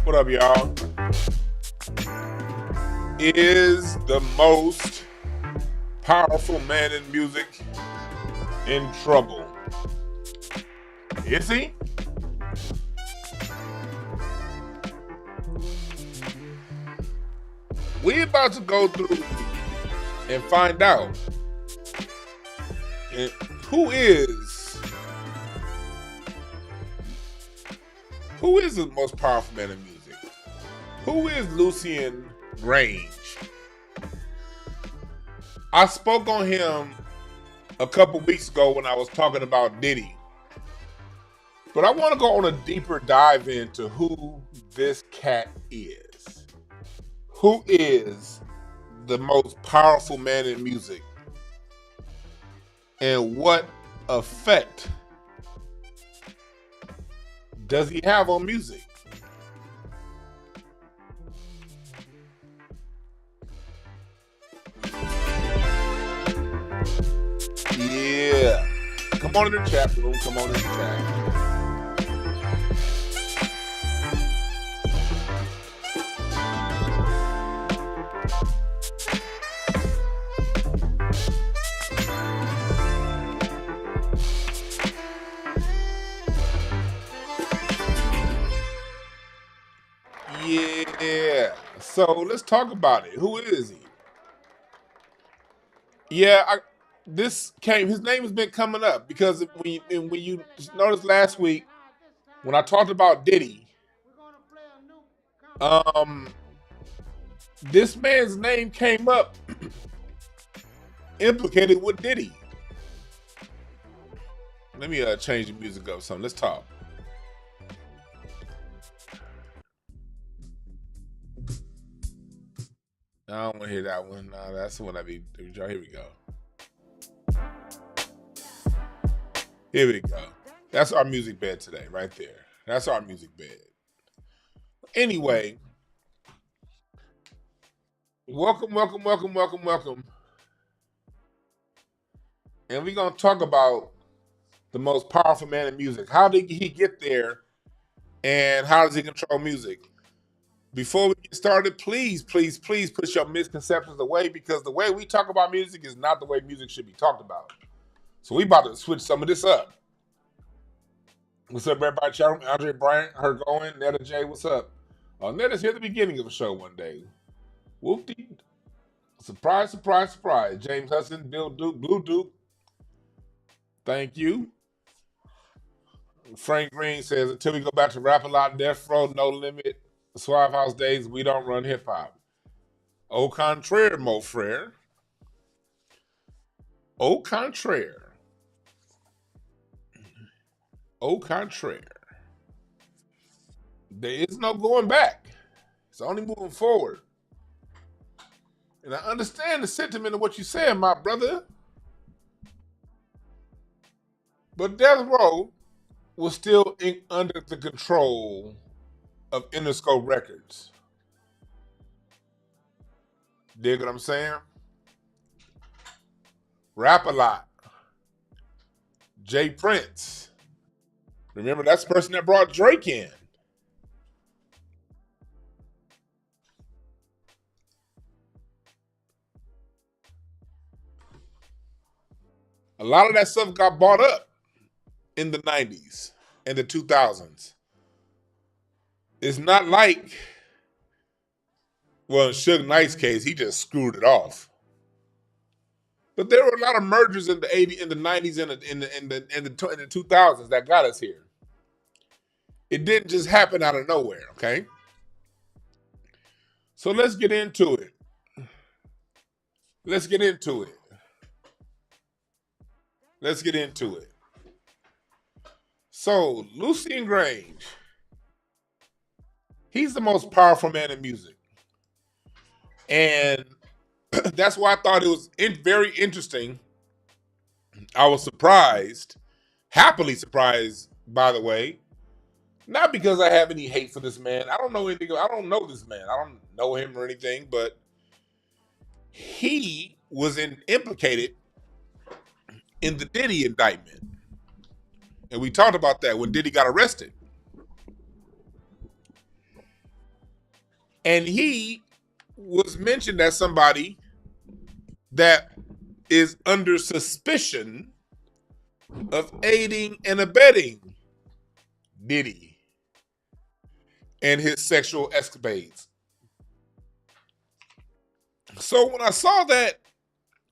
What up, y'all? Is the most powerful man in music in trouble? Is he? We about to go through and find out who is the most powerful man in music. Who is Lucian Grainge? I spoke on him a couple weeks ago when I was talking about Diddy. But I want to go on a deeper dive into who this cat is. Who is the most powerful man in music? And what effect does he have on music? Yeah. Come on in the chat room. Come on in the chat. Yeah. So let's talk about it. Who is he? Yeah, his name has been coming up because when you noticed last week when I talked about Diddy, this man's name came up implicated with Diddy. Let me change the music up some. Let's talk. I don't want to hear that one. No, that's the one I be. Here we go. Here we go. That's our music bed today, right there. That's our music bed. Anyway, welcome. And we're going to talk about the most powerful man in music. How did he get there? And how does he control music? Before we get started, please put your misconceptions away because the way we talk about music is not the way music should be talked about. So we about to switch some of this up. What's up, everybody? Chat Andre Bryant, her going, Netta J, what's up? Netta's here at the beginning of a show one day. Whoop-dee. Surprise. James Hudson, Bill Duke, Blue Duke. Thank you. Frank Green says, until we go back to Rap A Lot, Death Row, No Limit, Suave House days, we don't run hip-hop. Au contraire, mon frère. Au contraire. Au contraire. There is no going back. It's only moving forward. And I understand the sentiment of what you're saying, my brother. But Death Row was still under the control of Interscope Records. Dig what I'm saying? Rap A Lot. Jay Prince. Remember, that's the person that brought Drake in. A lot of that stuff got bought up in the 90s and the 2000s. It's not like, well, in Suge Knight's case, he just screwed it off. But there were a lot of mergers in the 80s, in the 90s, and in the 2000s that got us here. It didn't just happen out of nowhere, okay? So let's get into it. Let's get into it. So, Lucian Grainge, he's the most powerful man in music. And that's why I thought it was very interesting. I was surprised, happily surprised, by the way. Not because I have any hate for this man. I don't know anything. I don't know this man. I don't know him or anything, but he was implicated in the Diddy indictment. And we talked about that when Diddy got arrested. And he was mentioned as somebody that is under suspicion of aiding and abetting Diddy and his sexual escapades. So when I saw that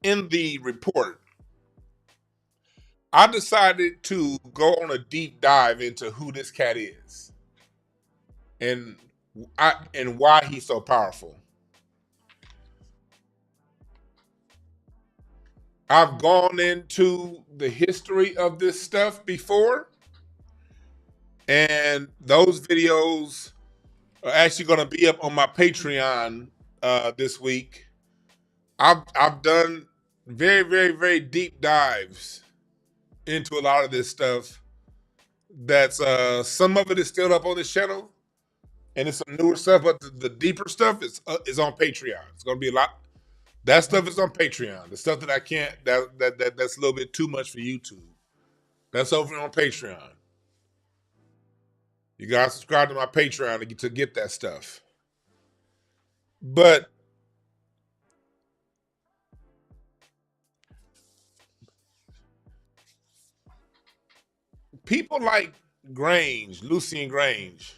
in the report, I decided to go on a deep dive into who this cat is and why he's so powerful. I've gone into the history of this stuff before, and those videos are actually going to be up on my Patreon this week. I've done very, very, very deep dives into a lot of this stuff. That's some of it is still up on this channel, and it's some newer stuff, but the deeper stuff is on Patreon. It's going to be a lot. That stuff is on Patreon. The stuff that I can't, that's a little bit too much for YouTube. That's over on Patreon. You gotta subscribe to my Patreon to get that stuff. But people like Grainge, Lucian Grainge,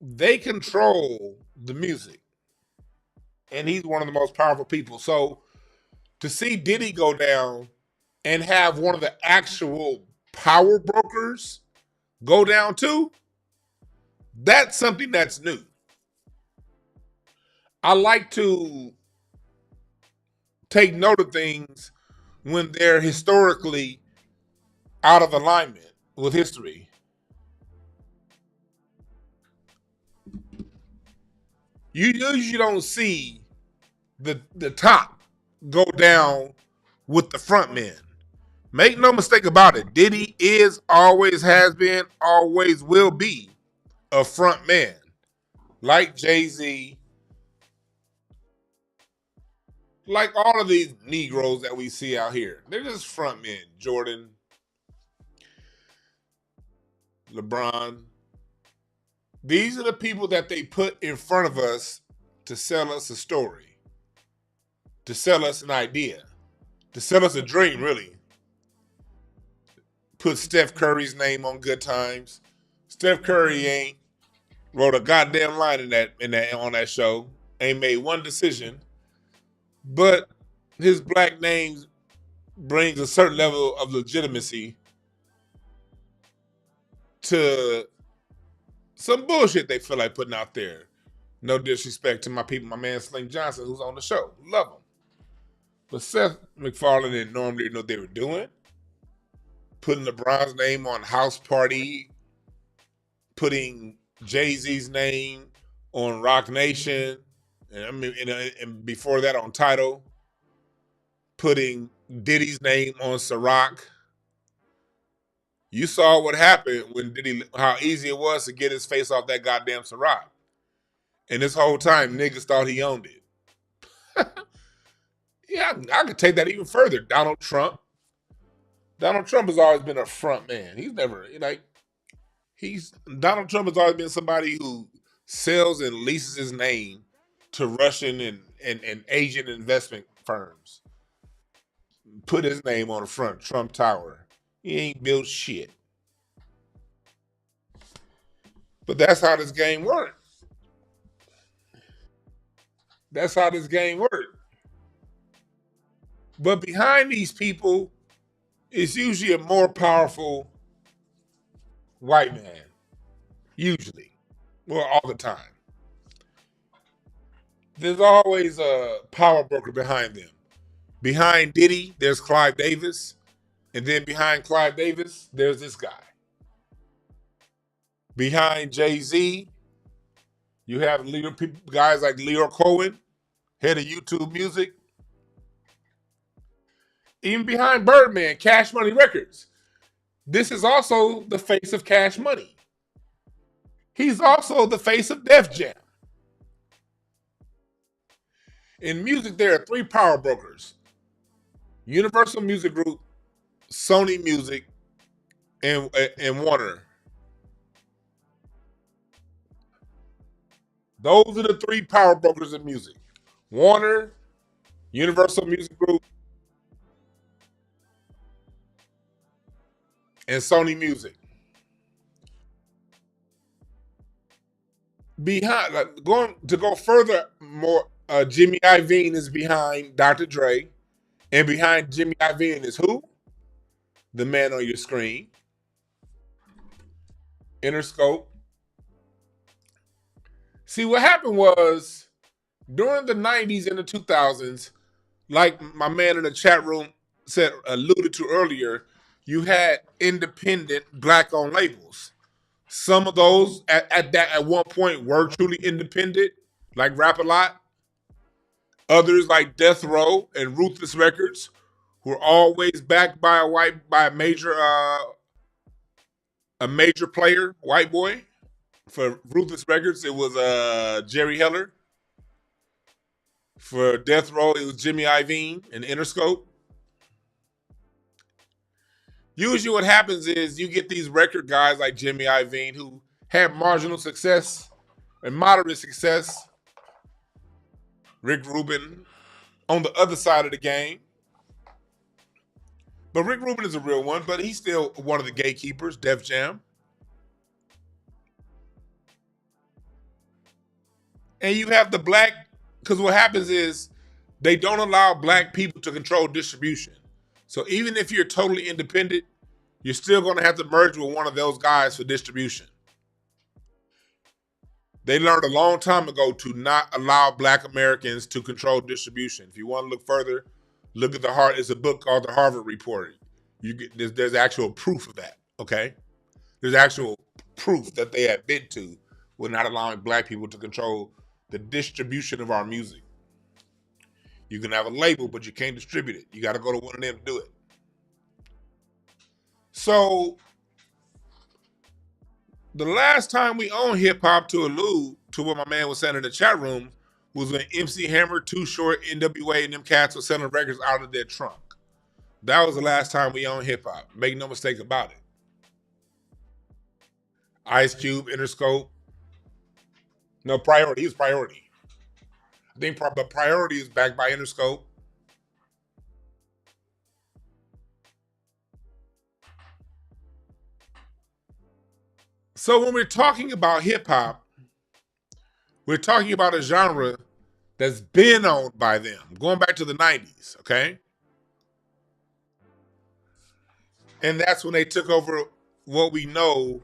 they control the music. And he's one of the most powerful people. So to see Diddy go down and have one of the actual power brokers go down too, that's something that's new. I like to take note of things when they're historically out of alignment with history. You usually don't see the top go down with the front men. Make no mistake about it. Diddy is, always has been, always will be a front man. Like Jay-Z, like all of these Negroes that we see out here. They're just front men. Jordan, LeBron. These are the people that they put in front of us to sell us a story, to sell us an idea, to sell us a dream, really. Put Steph Curry's name on Good Times. Steph Curry ain't wrote a goddamn line on that show. Ain't made one decision. But his black name brings a certain level of legitimacy to some bullshit they feel like putting out there. No disrespect to my people, my man Sling Johnson, who's on the show. Love him. But Seth MacFarlane didn't normally know what they were doing. Putting LeBron's name on House Party, putting Jay-Z's name on Rock Nation, and before that on Tidal, putting Diddy's name on Ciroc. You saw what happened when Diddy, how easy it was to get his face off that goddamn Ciroc. And this whole time, niggas thought he owned it. Yeah, I could take that even further. Donald Trump. Donald Trump has always been a front man. He's never, Donald Trump has always been somebody who sells and leases his name to Russian and Asian investment firms. Put his name on the front, Trump Tower. He ain't built shit. But that's how this game works. That's how this game works. But behind these people is usually a more powerful white man. Usually. Well, all the time. There's always a power broker behind them. Behind Diddy, there's Clive Davis. And then behind Clive Davis, there's this guy. Behind Jay-Z, you have guys like Leo Cohen, head of YouTube Music. Even behind Birdman, Cash Money Records. This is also the face of Cash Money. He's also the face of Def Jam. In music, there are three power brokers. Universal Music Group, Sony Music, and Warner. Those are the three power brokers in music: Warner, Universal Music Group, and Sony Music. Behind, like, go further, more Jimmy Iovine is behind Dr. Dre, and behind Jimmy Iovine is who? The man on your screen, Interscope. See, what happened was during the 90s and the 2000s, like my man in the chat room said, alluded to earlier, you had independent black-owned labels. Some of those at one point were truly independent, like Rap a Lot. Others like Death Row and Ruthless Records were always backed by a major player, white boy. For Ruthless Records, it was Jerry Heller. For Death Row, it was Jimmy Iovine and Interscope. Usually what happens is you get these record guys like Jimmy Iovine who had marginal success and moderate success. Rick Rubin on the other side of the game. But Rick Rubin is a real one, but he's still one of the gatekeepers, Def Jam. And you have the black, because what happens is they don't allow black people to control distribution. So even if you're totally independent, you're still going to have to merge with one of those guys for distribution. They learned a long time ago to not allow black Americans to control distribution. If you want to look further, look at it's a book called The Harvard Report. There's actual proof of that, okay? There's actual proof that they admit to with not allowing black people to control the distribution of our music. You can have a label, but you can't distribute it. You got to go to one of them to do it. So the last time we owned hip hop, to allude to what my man was saying in the chat room, was when MC Hammer, Too Short, NWA, and them cats were selling records out of their trunk. That was the last time we owned hip hop. Make no mistake about it. Ice Cube, Interscope. No, Priority. He was Priority. I think but Priority is backed by Interscope. So when we're talking about hip hop, we're talking about a genre that's been owned by them, going back to the 90s, okay? And that's when they took over what we know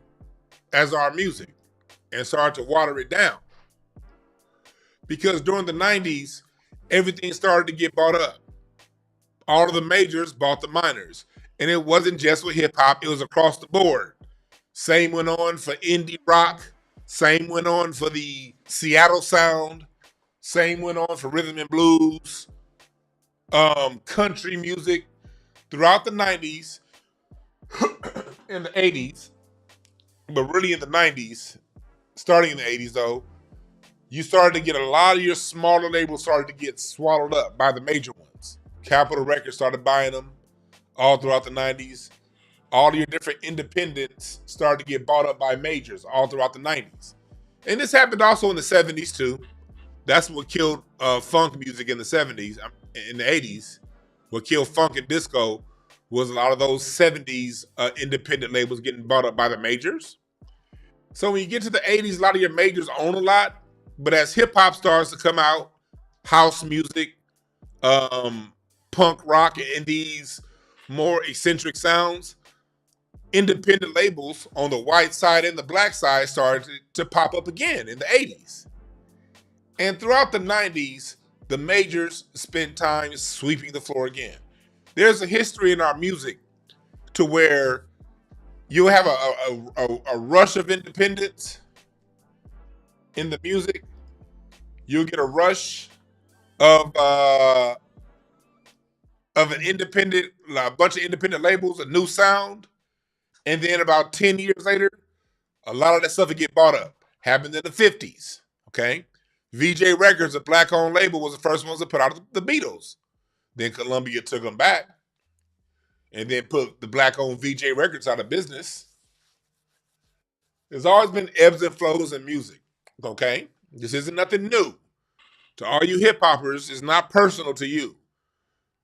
as our music and started to water it down. Because during the 90s, everything started to get bought up. All of the majors bought the minors. And it wasn't just with hip hop, it was across the board. Same went on for indie rock. Same went on for the Seattle sound. Same went on for rhythm and blues, country music. Throughout the 90s, in the 80s, but really in the 90s, starting in the 80s though, you started to get a lot of your smaller labels started to get swallowed up by the major ones. Capitol Records started buying them all throughout the 90s. All your different independents started to get bought up by majors all throughout the 90s. And this happened also in the 70s too. That's what killed funk music in the 70s, in the 80s. What killed funk and disco was a lot of those 70s independent labels getting bought up by the majors. So when you get to the 80s, a lot of your majors own a lot. But as hip hop starts to come out, house music, punk rock, and these more eccentric sounds, independent labels on the white side and the black side started to pop up again in the 80s. And throughout the 90s, the majors spent time sweeping the floor again. There's a history in our music to where you'll have a rush of independence in the music. You'll get a rush of an independent, a bunch of independent labels, a new sound. And then about 10 years later, a lot of that stuff would get bought up. Happened in the 50s, okay? VJ Records, a black-owned label, was the first ones to put out the Beatles. Then Columbia took them back and then put the black-owned VJ Records out of business. There's always been ebbs and flows in music, okay? This isn't nothing new. To all you hip hoppers, it's not personal to you.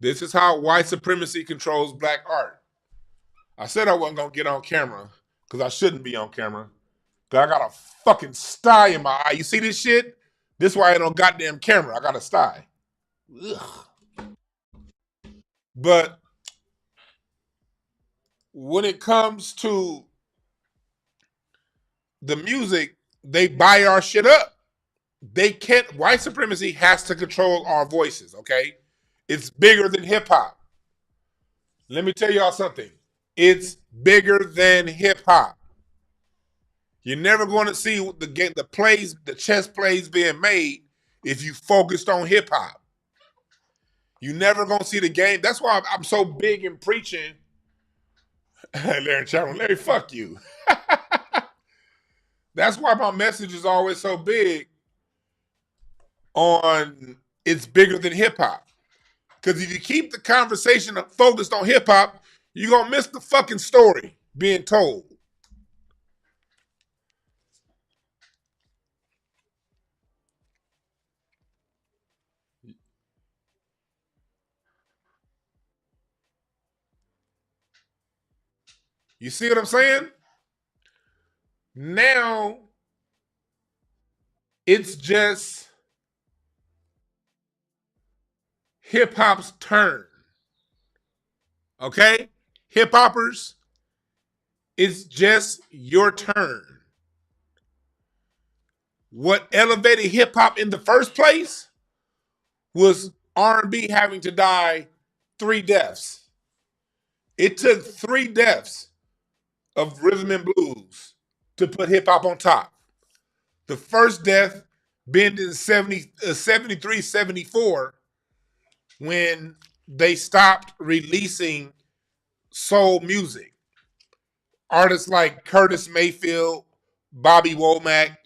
This is how white supremacy controls black art. I said I wasn't gonna get on camera because I shouldn't be on camera. Cause I got a fucking sty in my eye. You see this shit? This is why I ain't on goddamn camera. I got a sty. Ugh. But when it comes to the music, they buy our shit up. They can't. White supremacy has to control our voices. Okay, it's bigger than hip hop. Let me tell y'all something. It's bigger than hip hop. You're never going to see the plays, the chess plays being made if you focused on hip hop. You're never going to see the game. That's why I'm so big in preaching. Larry Chapman, Larry, fuck you. That's why my message is always so big on it's bigger than hip hop. Because if you keep the conversation focused on hip hop, you're going to miss the fucking story being told. You see what I'm saying? Now it's just hip hop's turn. Okay? Hip hoppers, it's just your turn. What elevated hip hop in the first place was R&B having to die 3 deaths. It took 3 deaths of rhythm and blues to put hip hop on top. The first death being in 73, 74, when they stopped releasing soul music. Artists like Curtis Mayfield, Bobby Womack,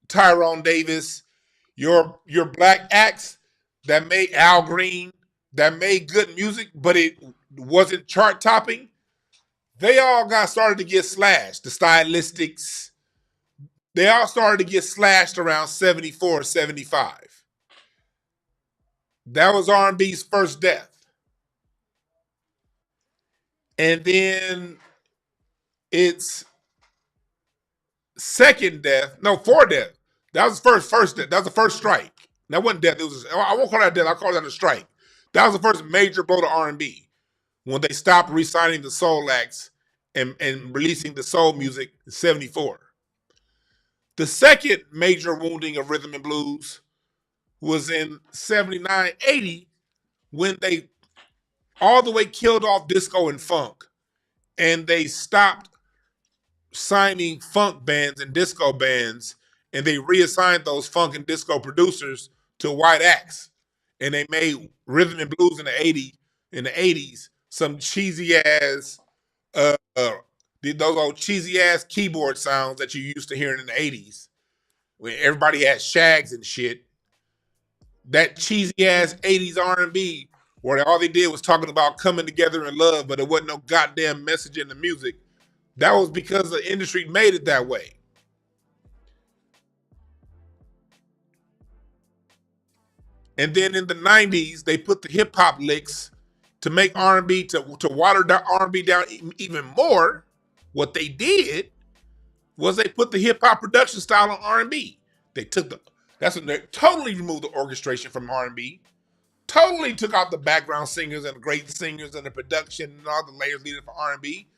Tyrone Davis, your black acts that made Al Green, that made good music, but it wasn't chart topping, they all got started to get slashed. The Stylistics, they all started to get slashed around 74, 75. That was R&B's first death. And then it's second death, no, 4 death. That was first death. That was the first strike. That wasn't death. It was, I won't call that death. I call that a strike. That was the first major blow to R&B when they stopped re-signing the soul acts and releasing the soul music in 74. The second major wounding of rhythm and blues was in 79, 80 when they all the way killed off disco and funk, and they stopped signing funk bands and disco bands, and they reassigned those funk and disco producers to white acts, and they made rhythm and blues in the 80s, some cheesy ass those old cheesy ass keyboard sounds that you used to hearing in the 80s when everybody had shags and shit. That cheesy ass 80s R&B where all they did was talking about coming together in love, but it wasn't no goddamn message in the music. That was because the industry made it that way. And then in the 90s, they put the hip hop licks to make R&B, to water down R&B down even more. What they did was they put the hip hop production style on R&B. They took that's when they totally removed the orchestration from R&B, totally took out the background singers and the great singers and the production and all the layers needed for R&B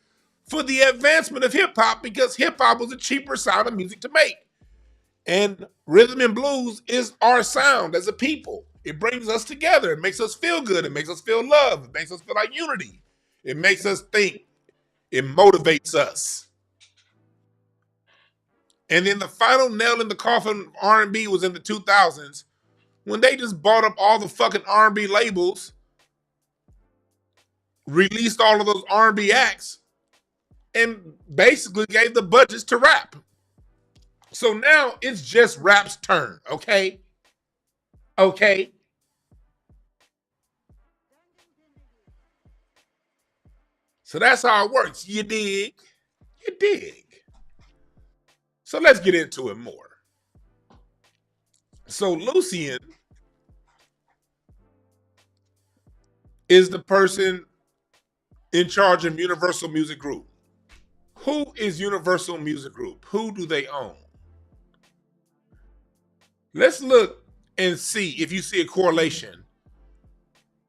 for the advancement of hip hop, because hip hop was a cheaper sound of music to make. And rhythm and blues is our sound as a people. It brings us together. It makes us feel good. It makes us feel love. It makes us feel like unity. It makes us think. It motivates us. And then the final nail in the coffin of R&B was in the 2000s when they just bought up all the fucking R&B labels, released all of those R&B acts, and basically gave the budgets to rap. So now it's just rap's turn, okay? Okay? So that's how it works. You dig? You dig. So let's get into it more. So Lucian is the person in charge of Universal Music Group. Who is Universal Music Group? Who do they own? Let's look and see if you see a correlation.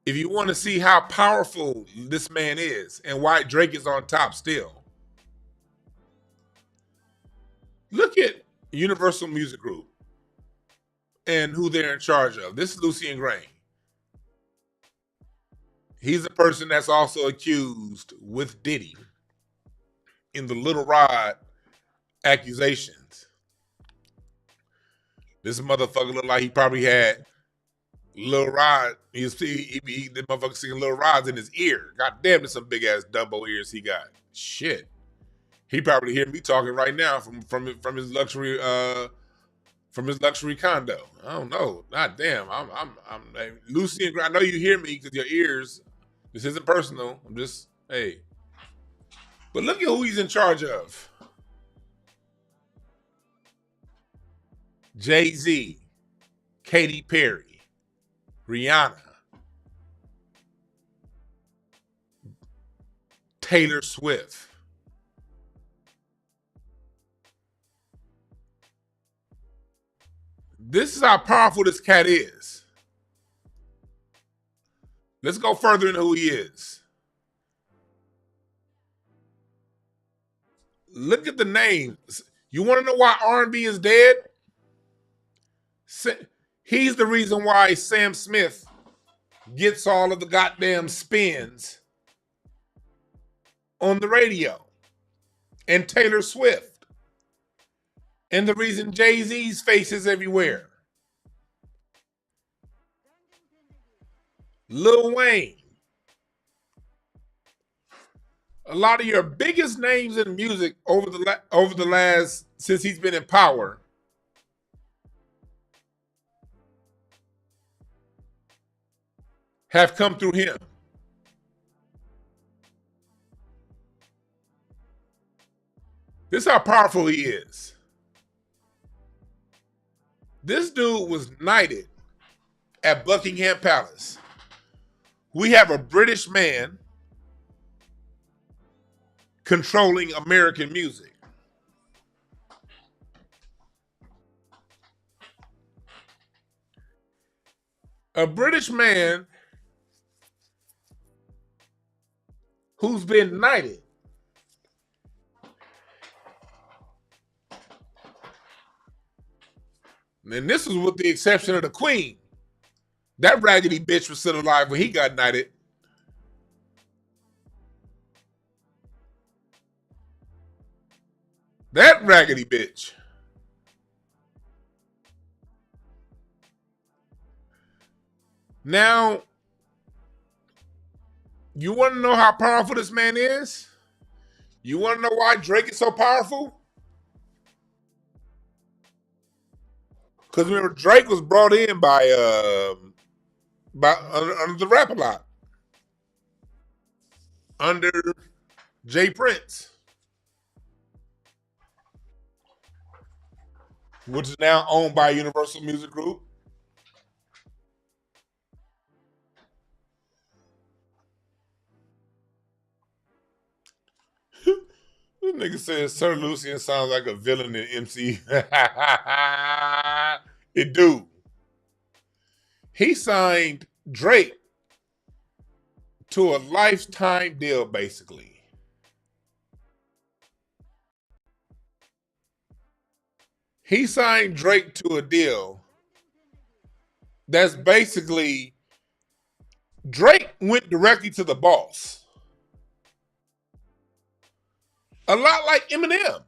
If you want to see how powerful this man is and why Drake is on top still, look at Universal Music Group and who they're in charge of. This is Lucian Grainge. He's a person that's also accused with Diddy in the Little Rod accusations. This motherfucker looked like he probably had Lil Rod. The motherfucker singing Lil Rod's in his ear. God damn, there's some big ass Dumbo ears he got. Shit. He probably hear me talking right now from his luxury condo. I don't know. God damn. I'm Lucian. I know you hear me because your ears. This isn't personal. I'm just hey. But look at who he's in charge of. Jay-Z, Katy Perry, Rihanna, Taylor Swift. This is how powerful this cat is. Let's go further into who he is. Look at the names. You want to know why R&B is dead? He's the reason why Sam Smith gets all of the goddamn spins on the radio. And Taylor Swift. And the reason Jay-Z's face is everywhere. Lil Wayne. A lot of your biggest names in music over the last, since he's been in power, have come through him. This is how powerful he is. This dude was knighted at Buckingham Palace. We have a British man controlling American music. A British man who's been knighted. And this was with the exception of the Queen. That raggedy bitch was still alive when he got knighted. That raggedy bitch. Now, you want to know how powerful this man is? You want to know why Drake is so powerful? Because remember, Drake was brought in by under the Rap-A-Lot. Under Jay Prince. Which is now owned by Universal Music Group. This nigga says Sir Lucian sounds like a villain in MC. It do. He signed Drake to a lifetime deal, basically. He signed Drake to a deal that's basically Drake went directly to the boss. A lot like Eminem.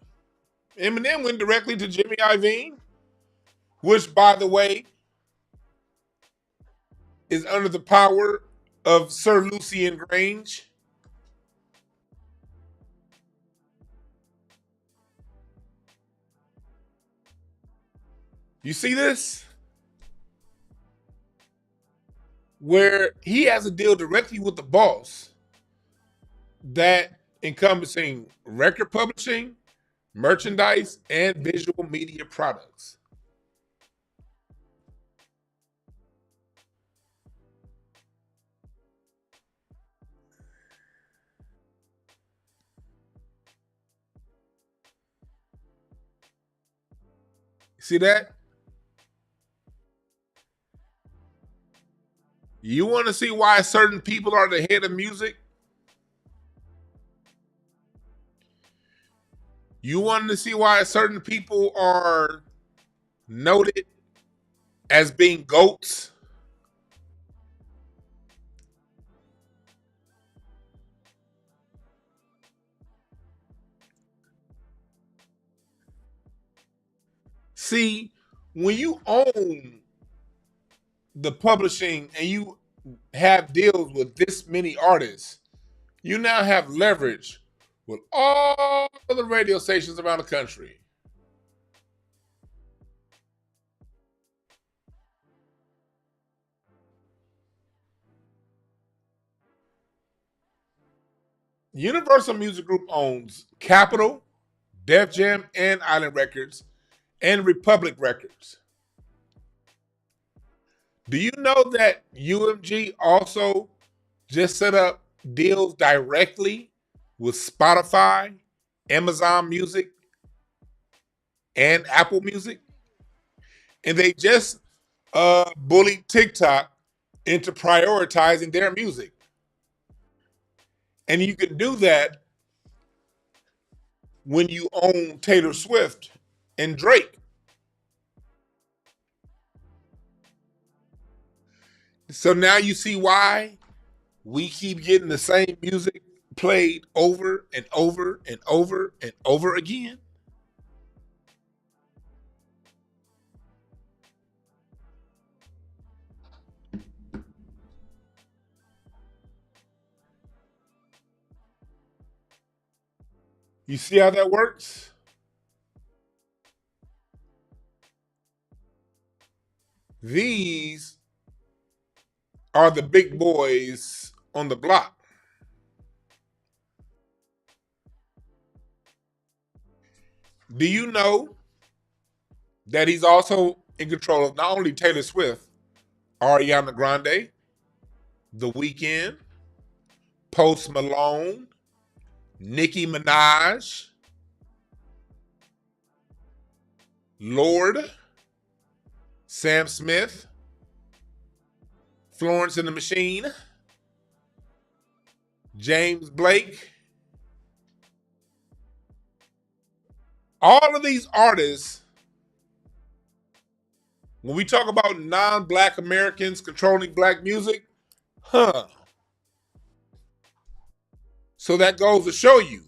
Eminem went directly to Jimmy Iovine, which, by the way, is under the power of Sir Lucian Grainge. You see this? Where he has a deal directly with the boss that encompassing record publishing, merchandise, and visual media products. See that? You want to see why certain people are the head of music? You want to see why certain people are noted as being goats? See, when you own the publishing and you have deals with this many artists, you now have leverage with all of the radio stations around the country. Universal Music Group owns Capitol, Def Jam and Island Records, and Republic Records. Do you know that UMG also just set up deals directly with Spotify, Amazon Music, and Apple Music? And they just bullied TikTok into prioritizing their music. And you can do that when you own Taylor Swift and Drake. So now you see why we keep getting the same music played over and over and over and over again. You see how that works? These are the big boys on the block. Do you know that he's also in control of not only Taylor Swift, Ariana Grande, The Weeknd, Post Malone, Nicki Minaj, Lord, Sam Smith, Florence and the Machine, James Blake. All of these artists, when we talk about non-black Americans controlling black music, huh? So that goes to show you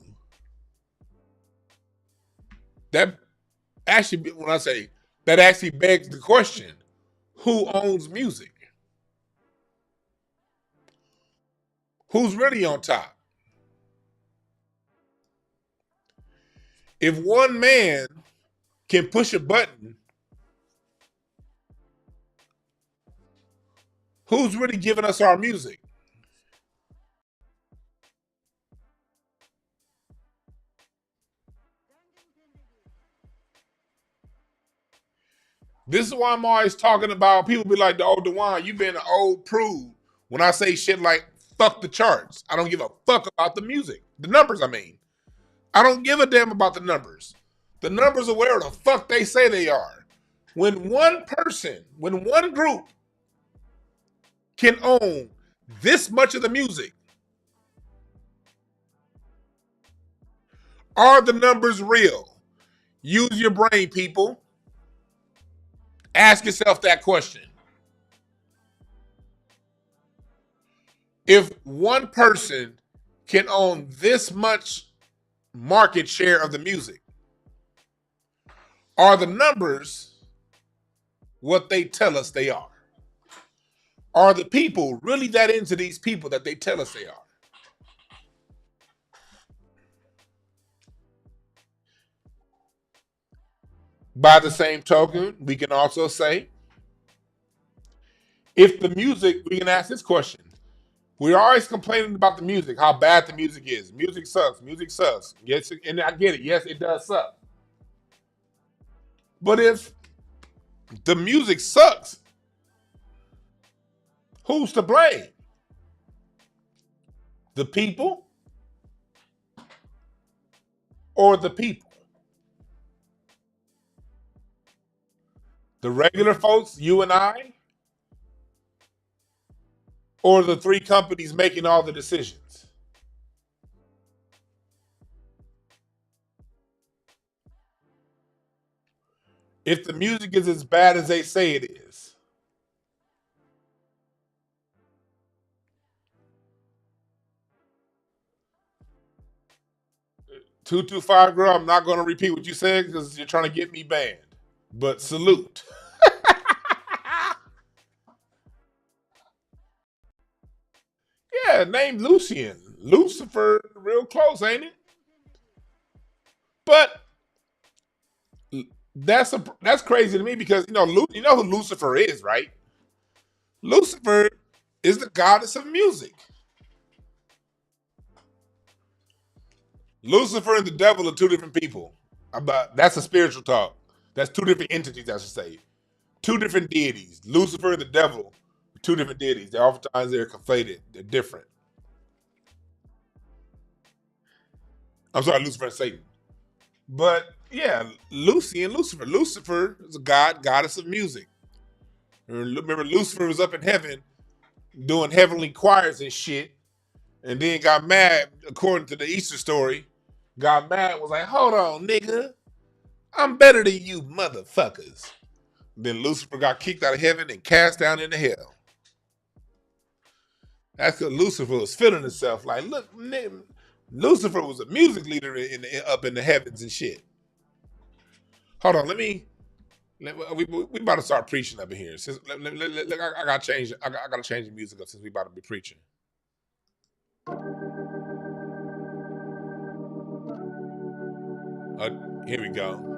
that actually, when I say that actually begs the question, who owns music? Who's really on top? If one man can push a button, who's really giving us our music? This is why I'm always talking about people be like, oh, DeJuan, you been an old prude. When I say shit like, fuck the charts. I don't give a fuck about the music. The numbers, I mean. I don't give a damn about the numbers. The numbers are where the fuck they say they are. When one person, when one group can own this much of the music, are the numbers real? Use your brain, people. Ask yourself that question. If one person can own this much market share of the music, are the numbers what they tell us they are? Are the people really that into these people that they tell us they are? By the same token, we can also say, if the music, we can ask this question. We're always complaining about the music, how bad the music is. Music sucks. Music sucks. Yes, and I get it. Yes, it does suck. But if the music sucks, who's to blame? The people or the people? The regular folks, you and I, or the three companies making all the decisions? If the music is as bad as they say it is, 225 girl, I'm not going to repeat what you said because you're trying to get me banned. But salute. Yeah, named Lucian. Lucifer, real close, ain't it? But that's crazy to me because you know who Lucifer is, right? Lucifer is the goddess of music. Lucifer and the devil are two different people. That's a spiritual talk. That's two different entities, I should say. Two different deities. Lucifer and the devil, two different deities. Oftentimes they're conflated. They're different. I'm sorry, Lucifer and Satan. But yeah, Lucy and Lucifer. Lucifer is a goddess of music. Remember, Lucifer was up in heaven doing heavenly choirs and shit, and then got mad, according to the Easter story, got mad, was like, hold on, nigga. I'm better than you motherfuckers. Then Lucifer got kicked out of heaven and cast down into hell. That's because Lucifer was feeling himself like, look, Lucifer was a music leader up in the heavens and shit. Hold on, we about to start preaching up in here. I gotta change the music up since we about to be preaching. Here we go.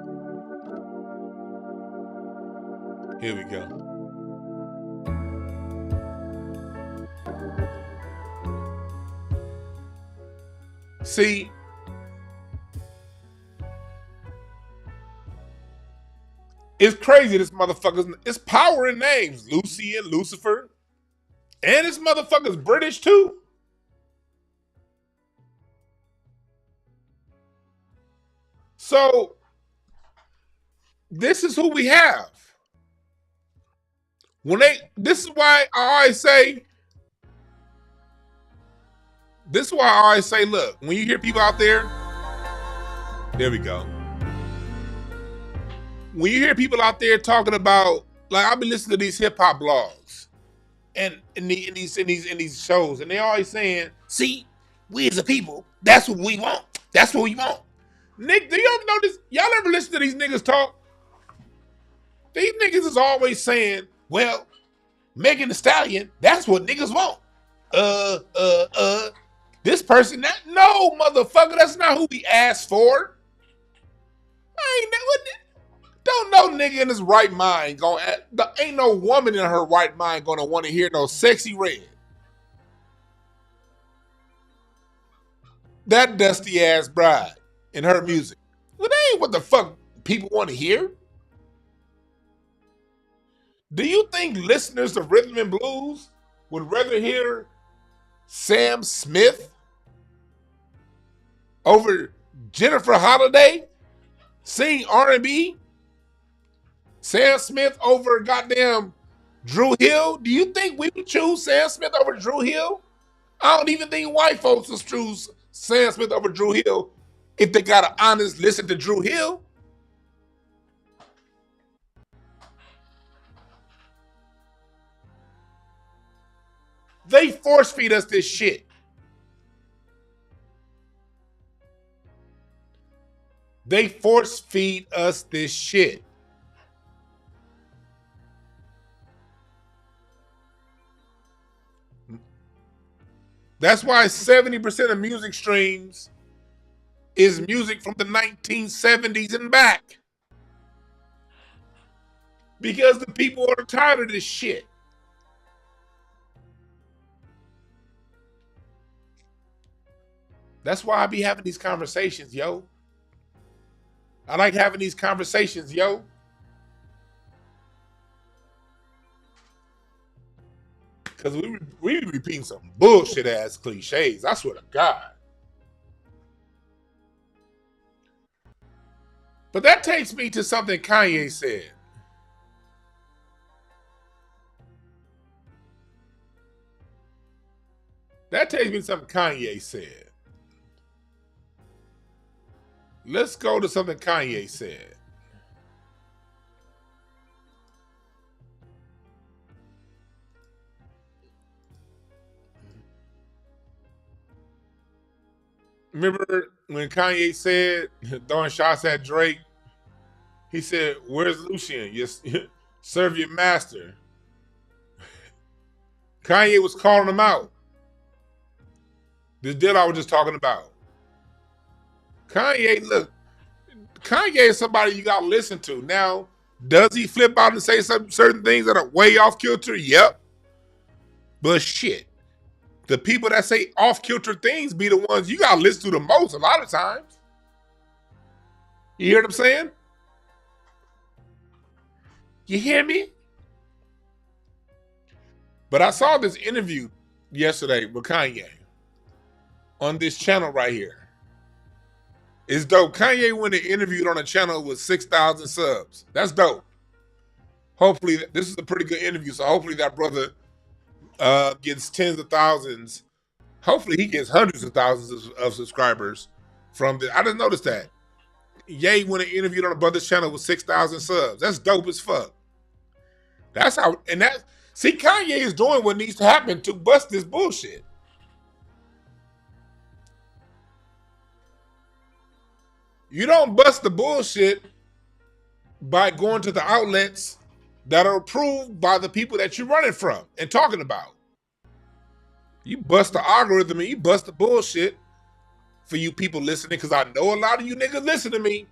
Here we go. See, it's crazy. This motherfucker's, it's power in names. Lucy and Lucifer, and this motherfucker's British too. So this is who we have. This is why I always say, look, when you hear people out there, there we go. When you hear people out there talking about, like, I've been listening to these hip hop blogs and in these shows, and they always saying, see, we as a people, that's what we want. That's what we want. Nick, do you ever notice? Y'all ever listen to these niggas talk? These niggas is always saying, well, Megan Thee Stallion, that's what niggas want. This person, that, no, motherfucker, that's not who we asked for. Don't no nigga in his right mind ain't no woman in her right mind gonna want to hear no Sexy Red. That dusty ass bride in her music. Well, that ain't what the fuck people want to hear. Do you think listeners of rhythm and blues would rather hear Sam Smith over Jennifer Holliday sing R&B? Sam Smith over goddamn Drew Hill? Do you think we would choose Sam Smith over Drew Hill? I don't even think white folks would choose Sam Smith over Drew Hill if they got an honest listen to Drew Hill. They force feed us this shit. They force feed us this shit. That's why 70% of music streams is music from the 1970s and back. Because the people are tired of this shit. That's why I be having these conversations, yo. I like having these conversations, yo. Because we be repeating some bullshit ass cliches. I swear to God. But that takes me to something Kanye said. That takes me to something Kanye said. Let's go to something Kanye said. Remember when Kanye said, throwing shots at Drake, he said, "Where's Lucian? Yes, serve your master." Kanye was calling him out. This deal I was just talking about. Kanye, look, Kanye is somebody you got to listen to. Now, does he flip out and say some certain things that are way off kilter? Yep. But shit, the people that say off kilter things be the ones you got to listen to the most a lot of times. You hear what I'm saying? You hear me? But I saw this interview yesterday with Kanye on this channel right here. It's dope. Kanye went and interviewed on a channel with 6,000 subs. That's dope. Hopefully, this is a pretty good interview. So hopefully that brother gets tens of thousands. Hopefully he gets hundreds of thousands of subscribers from this. I just noticed that. Ye went and interviewed on a brother's channel with 6,000 subs. That's dope as fuck. That's how, and that, see, Kanye is doing what needs to happen to bust this bullshit. You don't bust the bullshit by going to the outlets that are approved by the people that you're running from and talking about. You bust the algorithm and you bust the bullshit for you people listening, because I know a lot of you niggas listen to me.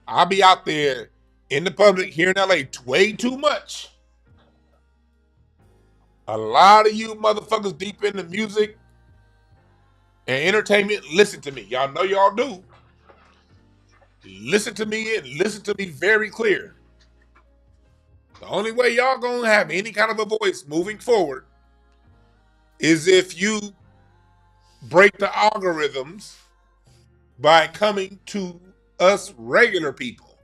I'll be out there in the public here in LA way too much. A lot of you motherfuckers deep into music and entertainment, listen to me. Y'all know y'all do. Listen to me and listen to me very clear. The only way y'all gonna have any kind of a voice moving forward is if you break the algorithms by coming to us regular people,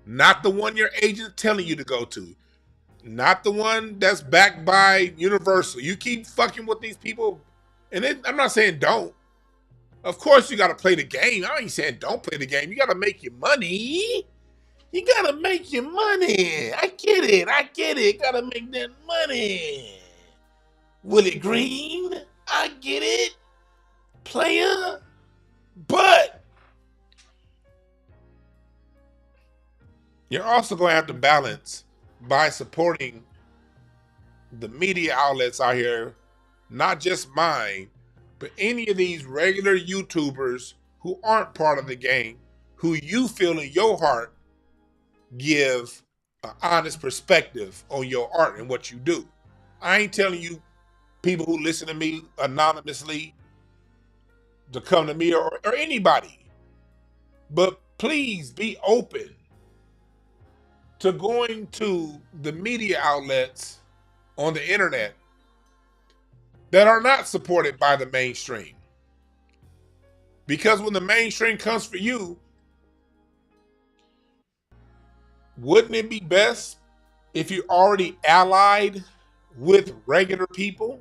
not the one your agent telling you to go to, not the one that's backed by Universal. You keep fucking with these people, and I'm not saying don't. Of course you got to play the game. I ain't saying don't play the game. You got to make your money. You got to make your money. I get it. Got to make that money. Willie Green, I get it. Player. But you're also going to have to balance by supporting the media outlets out here, not just mine, but any of these regular YouTubers who aren't part of the game, who you feel in your heart give an honest perspective on your art and what you do. I ain't telling you people who listen to me anonymously to come to me or anybody, but please be open to going to the media outlets on the internet that are not supported by the mainstream. Because when the mainstream comes for you, wouldn't it be best if you're already allied with regular people?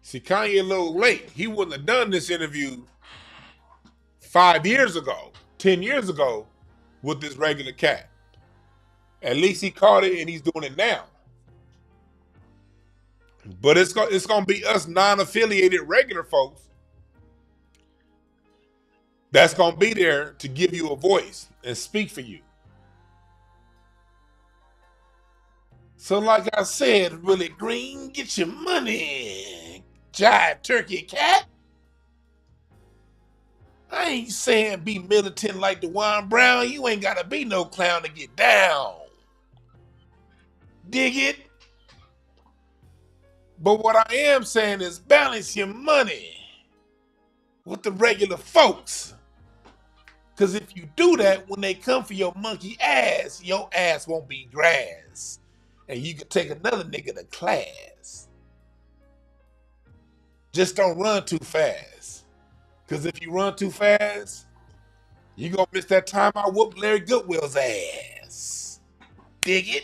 See, Kanye a little late. He wouldn't have done this interview 5 years ago, 10 years ago with this regular cat. At least he caught it and he's doing it now. But it's going to be us non-affiliated regular folks that's going to be there to give you a voice and speak for you. So like I said, Willie Green, get your money. Jive turkey cat. I ain't saying be militant like DeJuan Brown. You ain't got to be no clown to get down. Dig it? But what I am saying is balance your money with the regular folks. Because if you do that, when they come for your monkey ass, your ass won't be grass. And you can take another nigga to class. Just don't run too fast. Because if you run too fast, you're going to miss that time I whooped Larry Goodwill's ass. Dig it?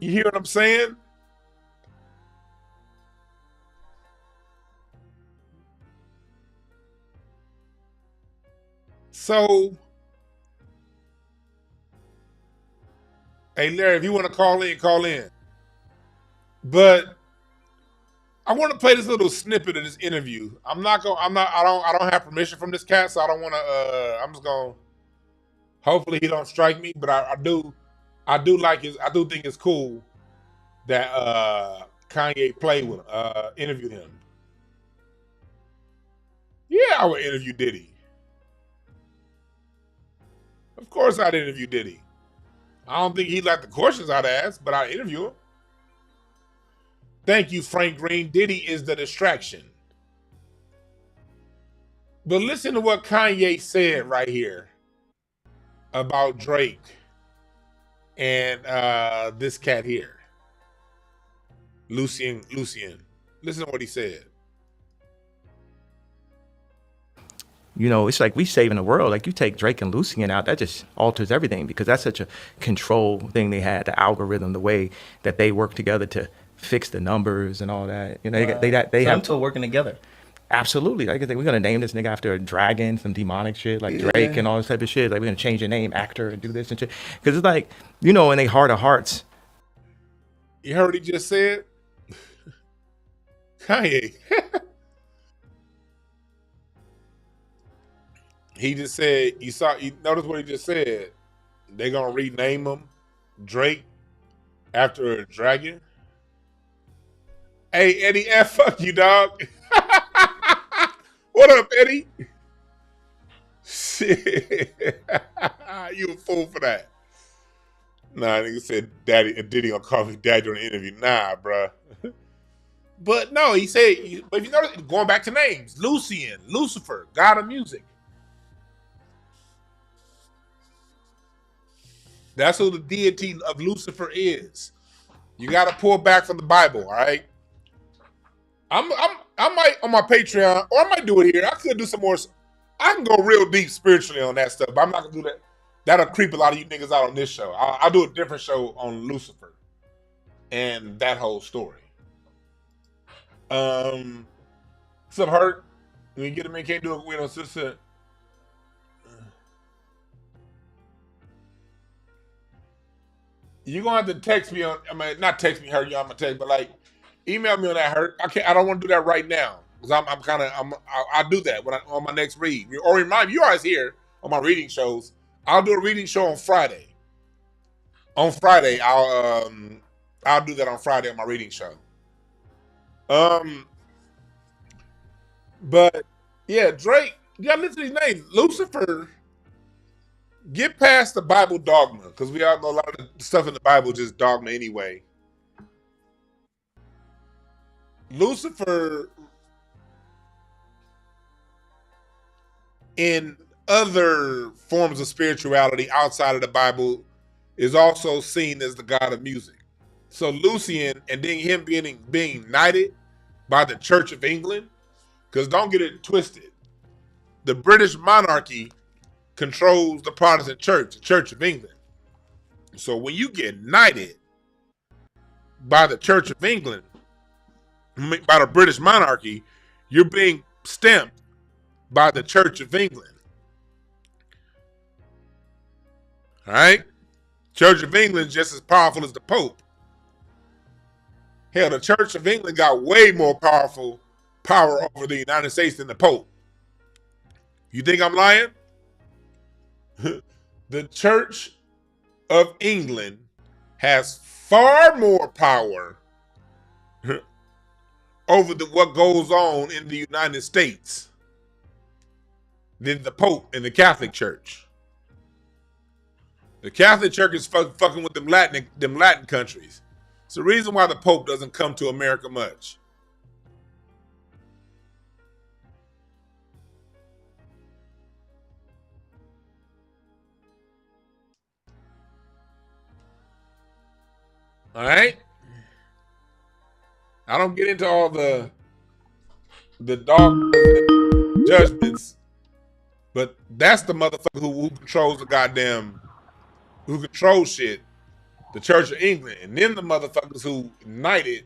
You hear what I'm saying? So, hey Larry, if you want to call in, call in. But I want to play this little snippet of this interview. I'm not going. I'm not. I don't have permission from this cat, so I don't want to. I'm just going. Hopefully, he don't strike me. But I do. I do like his. I do think it's cool that Kanye played with, interviewed him. Yeah, I would interview Diddy. Of course, I'd interview Diddy. I don't think he'd like the questions I'd ask, but I'd interview him. Thank you, Frank Green. Diddy is the distraction. But listen to what Kanye said right here about Drake and this cat here, Lucian. Listen to what he said. You know, it's like we saving the world. Like you take Drake and Lucian out, that just alters everything because that's such a control thing they had, the algorithm, the way that they work together to fix the numbers and all that. You know, they So have them two working together. absolutely. Like we're gonna name this nigga after a dragon, some demonic shit like Drake and all this type of shit. Like we're gonna change your name, actor, and do this and shit. Because it's like, you know, in their heart of hearts. You heard what he just said? Kanye. He just said, you notice what he just said? They're gonna rename him Drake after a dragon. Hey Eddie F, fuck you, dog. What up, Eddie? Shit. You a fool for that. Nah, nigga said Diddy gonna call me daddy during the interview. Nah, bruh. But no, he said, but if you notice, going back to names, Lucian, Lucifer, God of music. That's who the deity of Lucifer is. You got to pull back from the Bible, all right? I might on my Patreon, or I might do it here. I could do some more. I can go real deep spiritually on that stuff, but I'm not gonna do that. That'll creep a lot of you niggas out on this show. I'll do a different show on Lucifer and that whole story. What's up, Hurt? When you get him in, can't do it with on sister. You're gonna have to text me on. I mean, not text me, Hurt. You on my text, but like, email me on that, Hurt. I can't. I don't want to do that right now because I'm kind of. I'll do that when on my next read. Or remind you always here on my reading shows. I'll do a reading show on Friday. On Friday, I'll do that on Friday on my reading show. But yeah, Drake. You gotta listen to these names. Lucifer. Get past the Bible dogma, because we all know a lot of the stuff in the Bible is just dogma anyway. Lucifer, in other forms of spirituality outside of the Bible, is also seen as the god of music. So Lucian, and then him being knighted by the Church of England, because don't get it twisted, the British monarchy controls the Protestant church, the Church of England. So when you get knighted by the Church of England, by the British monarchy, you're being stamped by the Church of England. All right? Church of England is just as powerful as the Pope. Hell, the Church of England got way more power over the United States than the Pope. You think I'm lying? The Church of England has far more power over what goes on in the United States than the Pope and the Catholic Church. The Catholic Church is fucking with them Latin countries. It's the reason why the Pope doesn't come to America much. All right? I don't get into all the dogmas and judgments, but that's the motherfucker who controls the goddamn, who controls shit. the Church of England, and then the motherfuckers who knighted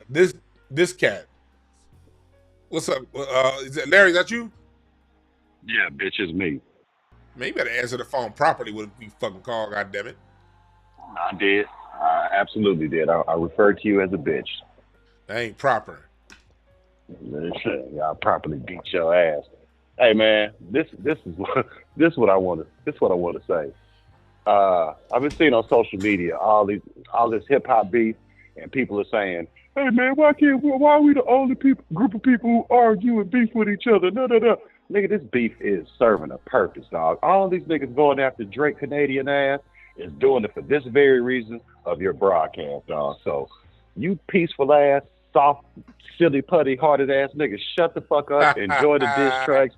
this cat. What's up? Is that Larry? Is that you? Yeah, bitch, is me. Man, you better answer the phone properly when we fucking call. God damn it, I did. I absolutely did. I referred to you as a bitch. that ain't proper. I properly beat your ass. Hey man, this is this is what I want to say. I've been seeing on social media all this hip hop beef, and people are saying, "Hey man, why are we the only group of people who argue and beef with each other?" No, no, no. Nigga, this beef is serving a purpose, dog. All these niggas going after Drake Canadian ass is doing it for this very reason of your broadcast, dog. So you peaceful ass, soft, silly putty hearted ass niggas, shut the fuck up, enjoy the diss tracks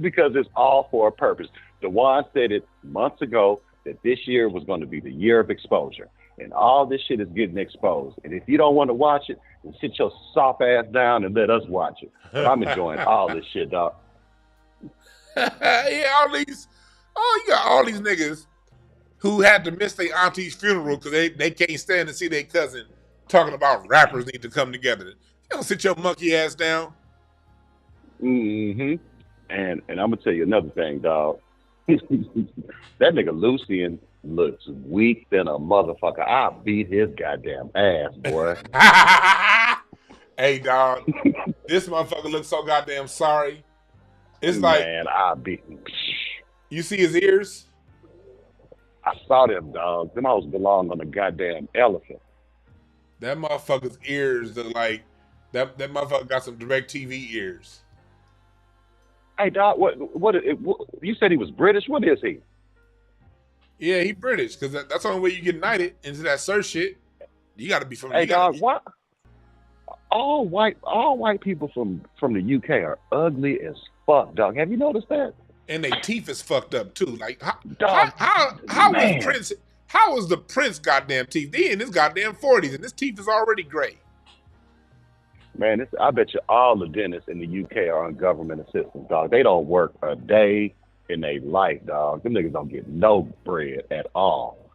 because it's all for a purpose. Dewan said it months ago that this year was going to be the year of exposure. And all this shit is getting exposed. And if you don't want to watch it, then sit your soft ass down and let us watch it. But I'm enjoying all this shit, dog. Yeah, you got all these niggas who had to miss their auntie's funeral because they can't stand to see their cousin talking about rappers need to come together. You don't sit your monkey ass down. Mm-hmm. And I'm gonna tell you another thing, dog. That nigga Lucian looks weak than a motherfucker. I beat his goddamn ass, boy. Hey, dog, this motherfucker looks so goddamn sorry. It's like, Man, I beat him. you see his ears? I saw them, dog. Them hoes belong on a goddamn elephant. That motherfucker's ears look like that motherfucker got some direct TV ears. Hey, dog, what you said he was British? What is he? Yeah, he British because that's the only way you get knighted into that search shit. You got to be from. Hey, dog, what? All white people from the UK are ugly as fuck, dog. Have you noticed that? And their teeth is fucked up too. Like Dog, how was man. Prince? How was the Prince goddamn teeth? He in his goddamn 40s and his teeth is already gray. Man, I bet you all the dentists in the UK are on government assistance, dog. They don't work a day in their life, dog. Them niggas don't get no bread at all.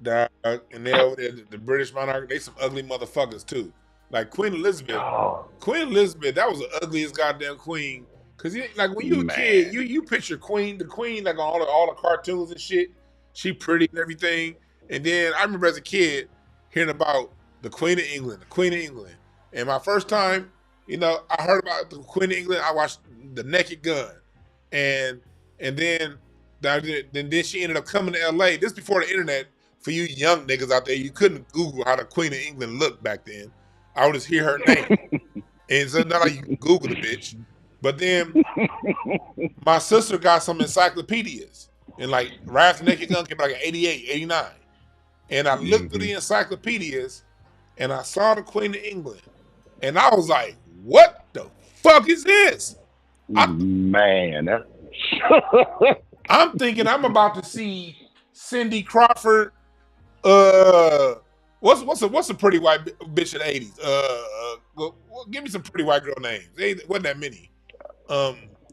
Dog, and they over there, the British monarch, they some ugly motherfuckers too. Like Queen Elizabeth. Oh, Queen Elizabeth, that was the ugliest goddamn queen. Cause like when you a kid, man. you picture the queen like on all the cartoons and shit. She pretty and everything. And then I remember as a kid hearing about the Queen of England, And my first time, I heard about the Queen of England, I watched The Naked Gun, and then she ended up coming to L.A. This before the internet. For you young niggas out there, you couldn't Google how the Queen of England looked back then. I would just hear her name, and so not like you can Google the bitch. But then my sister got some encyclopedias, and like Rise of the Naked Gun came out like in 88, 89. And I looked through the encyclopedias, and I saw the Queen of England. And I was like, what the fuck is this? Man, I'm thinking I'm about to see Cindy Crawford. What's a pretty white bitch in the 80s? Well, give me some pretty white girl names. They wasn't that many.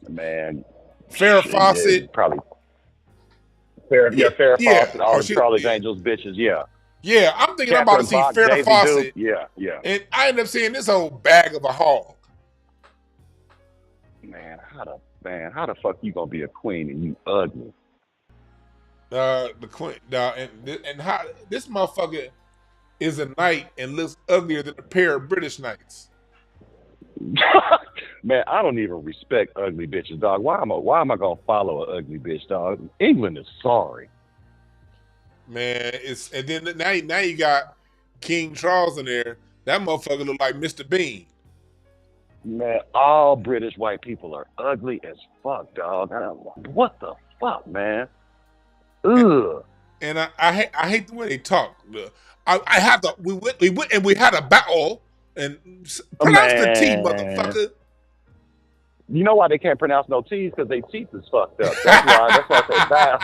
Man, Farrah Fawcett. Probably. Farrah Fawcett, all the Charlie's Angels bitches, yeah. Yeah, I'm thinking Catherine I'm about to see Bach, Farrah Daisy Fawcett. Duke. Yeah. And I end up seeing this whole bag of a hog. Man, how the fuck you gonna be a queen and you ugly? The queen, and how this motherfucker is a knight and looks uglier than a pair of British knights. Man, I don't even respect ugly bitches, dog. Why am I gonna follow an ugly bitch, dog? England is sorry. Man, and then now you got King Charles in there. That motherfucker look like Mr. Bean. Man, all British white people are ugly as fuck, dog. What the fuck, man? Ugh. And I hate the way they talk. I have to. We went and we had a battle and pronounce the T, motherfucker. You know why they can't pronounce no T's? Because their teeth is fucked up. That's why they bad.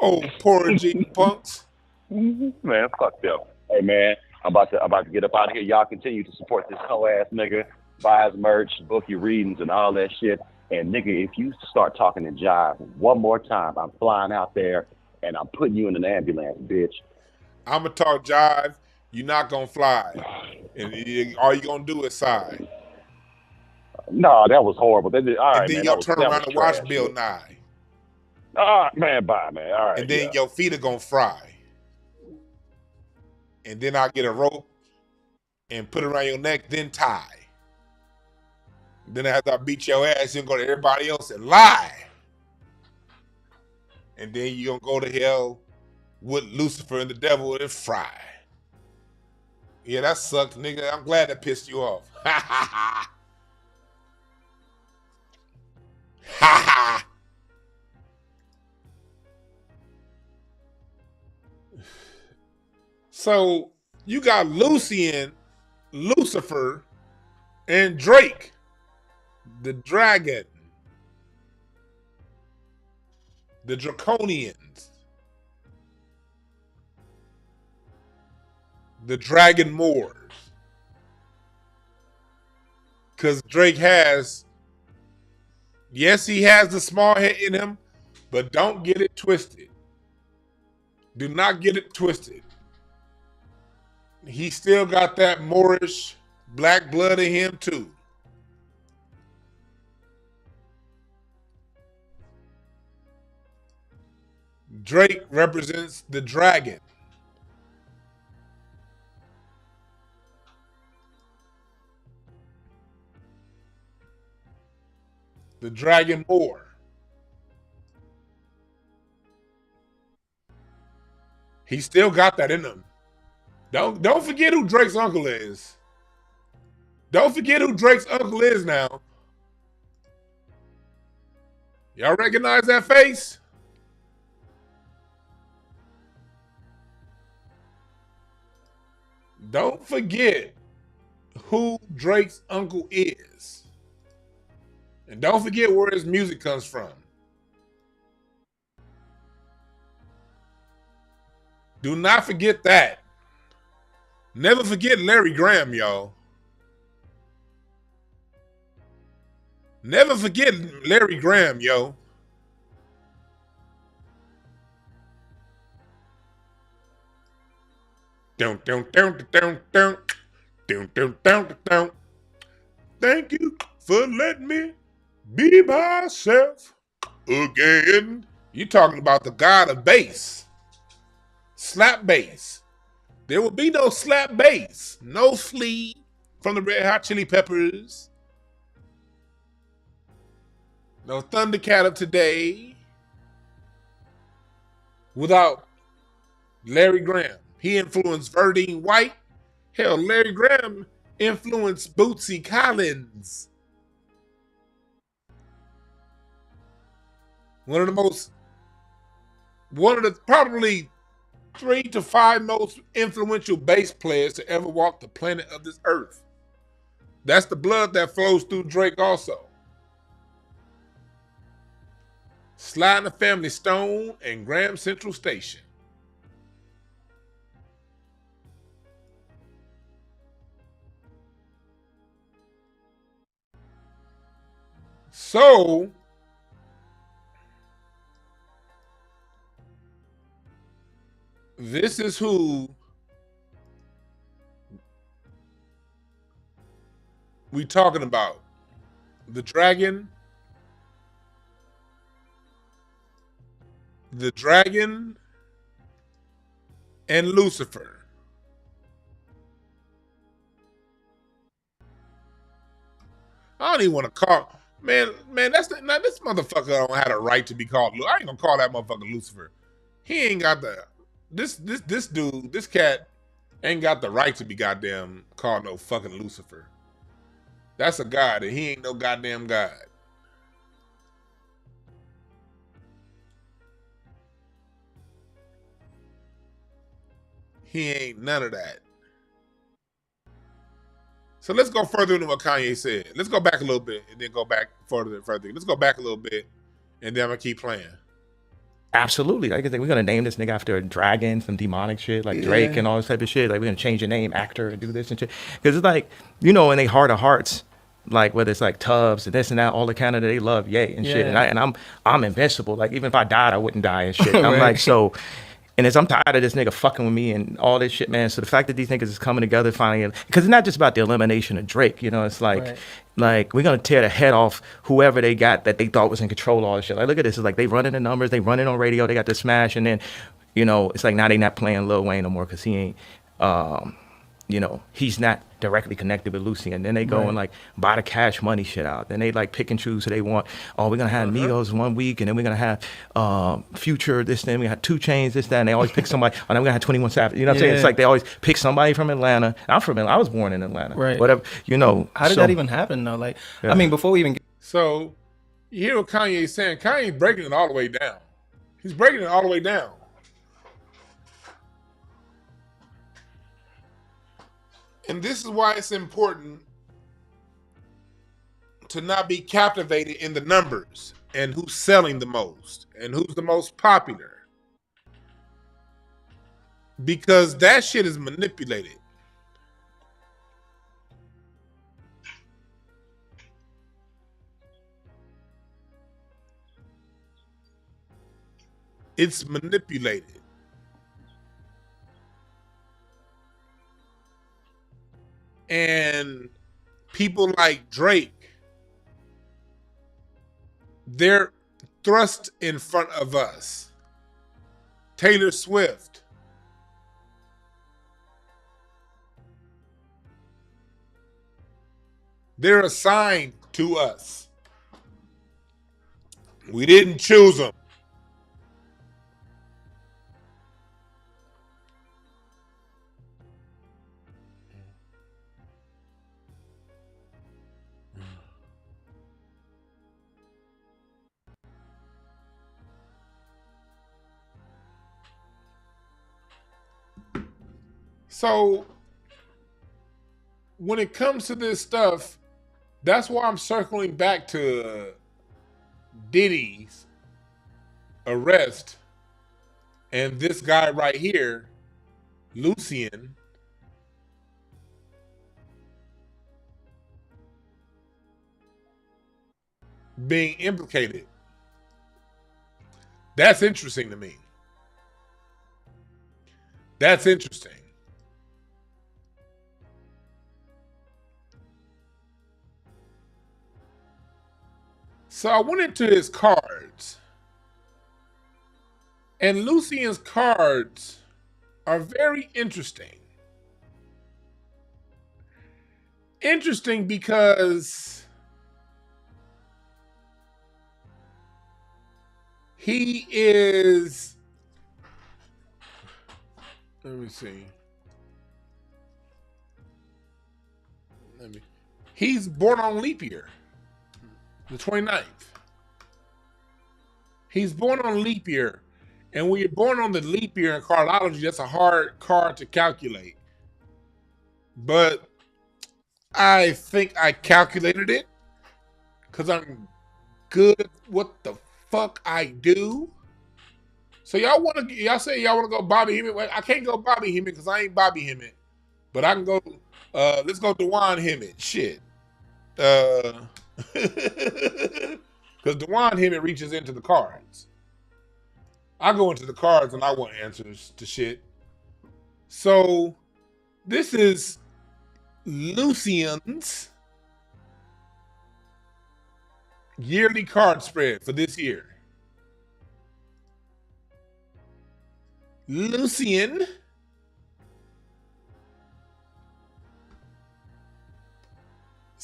Oh, poor G punks. Man, fuck them. Hey man, I'm about to get up out of here. Y'all continue to support this hoe ass nigga. Buy his merch, book your readings and all that shit. And nigga, if you start talking in jive one more time, I'm flying out there and I'm putting you in an ambulance, bitch. I'm gonna talk jive. You're not gonna fly, and all you gonna do is sigh. No, that was horrible. All And right, then man, you'll turn that was around and watch trash. Bill Nye. Man, bye, man. All right, And then yeah. your feet are gonna fry. And then I'll get a rope and put it around your neck, then tie. Then after I beat your ass, you'll go to everybody else and lie. And then you're gonna go to hell with Lucifer and the devil and fry. Yeah, that sucked, nigga. I'm glad that pissed you off. Ha ha ha. Ha ha. So you got Lucian, Lucifer, and Drake, the dragon, the Draconians, the Dragon Moors. Because Drake has, yes, he has the small head in him, but don't get it twisted. Do not get it twisted. He still got that Moorish black blood in him too. Drake represents the dragon. The Dragon Moor. He still got that in him. Don't forget who Drake's uncle is. Don't forget who Drake's uncle is now. Y'all recognize that face? Don't forget who Drake's uncle is. And don't forget where his music comes from. Do not forget that. Never forget Larry Graham, y'all. Never forget Larry Graham, yo. Dun, dun, dun, dun, dun, dun, dun, dun, dun. Thank you for letting me be myself again. You talking about the god of bass. Slap bass. There will be no slap bass. No Flea from the Red Hot Chili Peppers. No Thundercat of today. Without Larry Graham. He influenced Verdine White. Hell, Larry Graham influenced Bootsy Collins. One of the probably 3 to 5 most influential bass players to ever walk the planet of this earth. That's the blood that flows through Drake also. Sly and the Family Stone and Graham Central Station. So, this is who we talking about. The dragon. The dragon and Lucifer. I don't even want to call, man, that's not, now this motherfucker don't have a right to be called. I ain't gonna call that motherfucker Lucifer. He ain't got the, this dude, this cat ain't got the right to be goddamn called no fucking Lucifer. That's a god and he ain't no goddamn god. He ain't none of that. So let's go further into what Kanye said. Let's go back a little bit and then go back further and further. Let's go back a little bit and then I'm gonna keep playing. Absolutely. Like I think we're gonna name this nigga after a dragon, some demonic shit, like Drake and all this type of shit. Like we're gonna change your name, actor, and do this and shit. Because it's like, you know, in their heart of hearts, like whether it's like Tubbs and this and that, all the Canada, they love Ye and shit. Yeah. And I'm invincible. Like even if I died, I wouldn't die and shit. I'm Right. like, so, and I'm tired of this nigga fucking with me and all this shit, man. So the fact that these niggas is coming together finally, because it's not just about the elimination of Drake, you know, it's like, Right. like we're gonna tear the head off whoever they got that they thought was in control of all this shit. Like look at this, it's like they running the numbers, they running on radio, they got the smash, and then, you know, it's like now they not playing Lil Wayne no more because he ain't, you know, he's not directly connected with Lucian. Then they go Right. and like buy the Cash Money shit out. Then they like pick and choose who they want. Oh, we're gonna have Migos 1 week, and then we're gonna have Future this, then we have 2 Chainz this, that, and they always pick somebody. And then we're gonna have 21 Savage. You know what I'm saying? It's Yeah. like they always pick somebody from Atlanta. I'm from Atlanta. I was born in Atlanta. Right. Whatever. You know. How did so- that even happen though? Like, Yeah. I mean, before we even get, So you hear what Kanye's saying. Kanye's breaking it all the way down. He's breaking it all the way down. And this is why it's important to not be captivated in the numbers and who's selling the most and who's the most popular. Because that shit is manipulated. It's manipulated. And people like Drake, they're thrust in front of us. Taylor Swift. They're assigned to us. We didn't choose them. So when it comes to this stuff, that's why I'm circling back to Diddy's arrest and this guy right here, Lucian, being implicated. That's interesting to me. That's interesting. So I went into his cards, and Lucian's cards are very interesting. Interesting because he is, let me see. He's born on leap year. The 29th. He's born on leap year. And when you're born on the leap year in cardology, that's a hard card to calculate. But I think I calculated it because I'm good at what the fuck I do. So y'all say y'all want to go Bobby Hemmett. Well, I can't go Bobby Hemmett because I ain't Bobby Hemmett. But I can go, let's go Dewan Hemmett. Shit. Because Dewan Hemmett reaches into the cards. I go into the cards and I want answers to shit. So this is Lucian's yearly card spread for this year. Lucian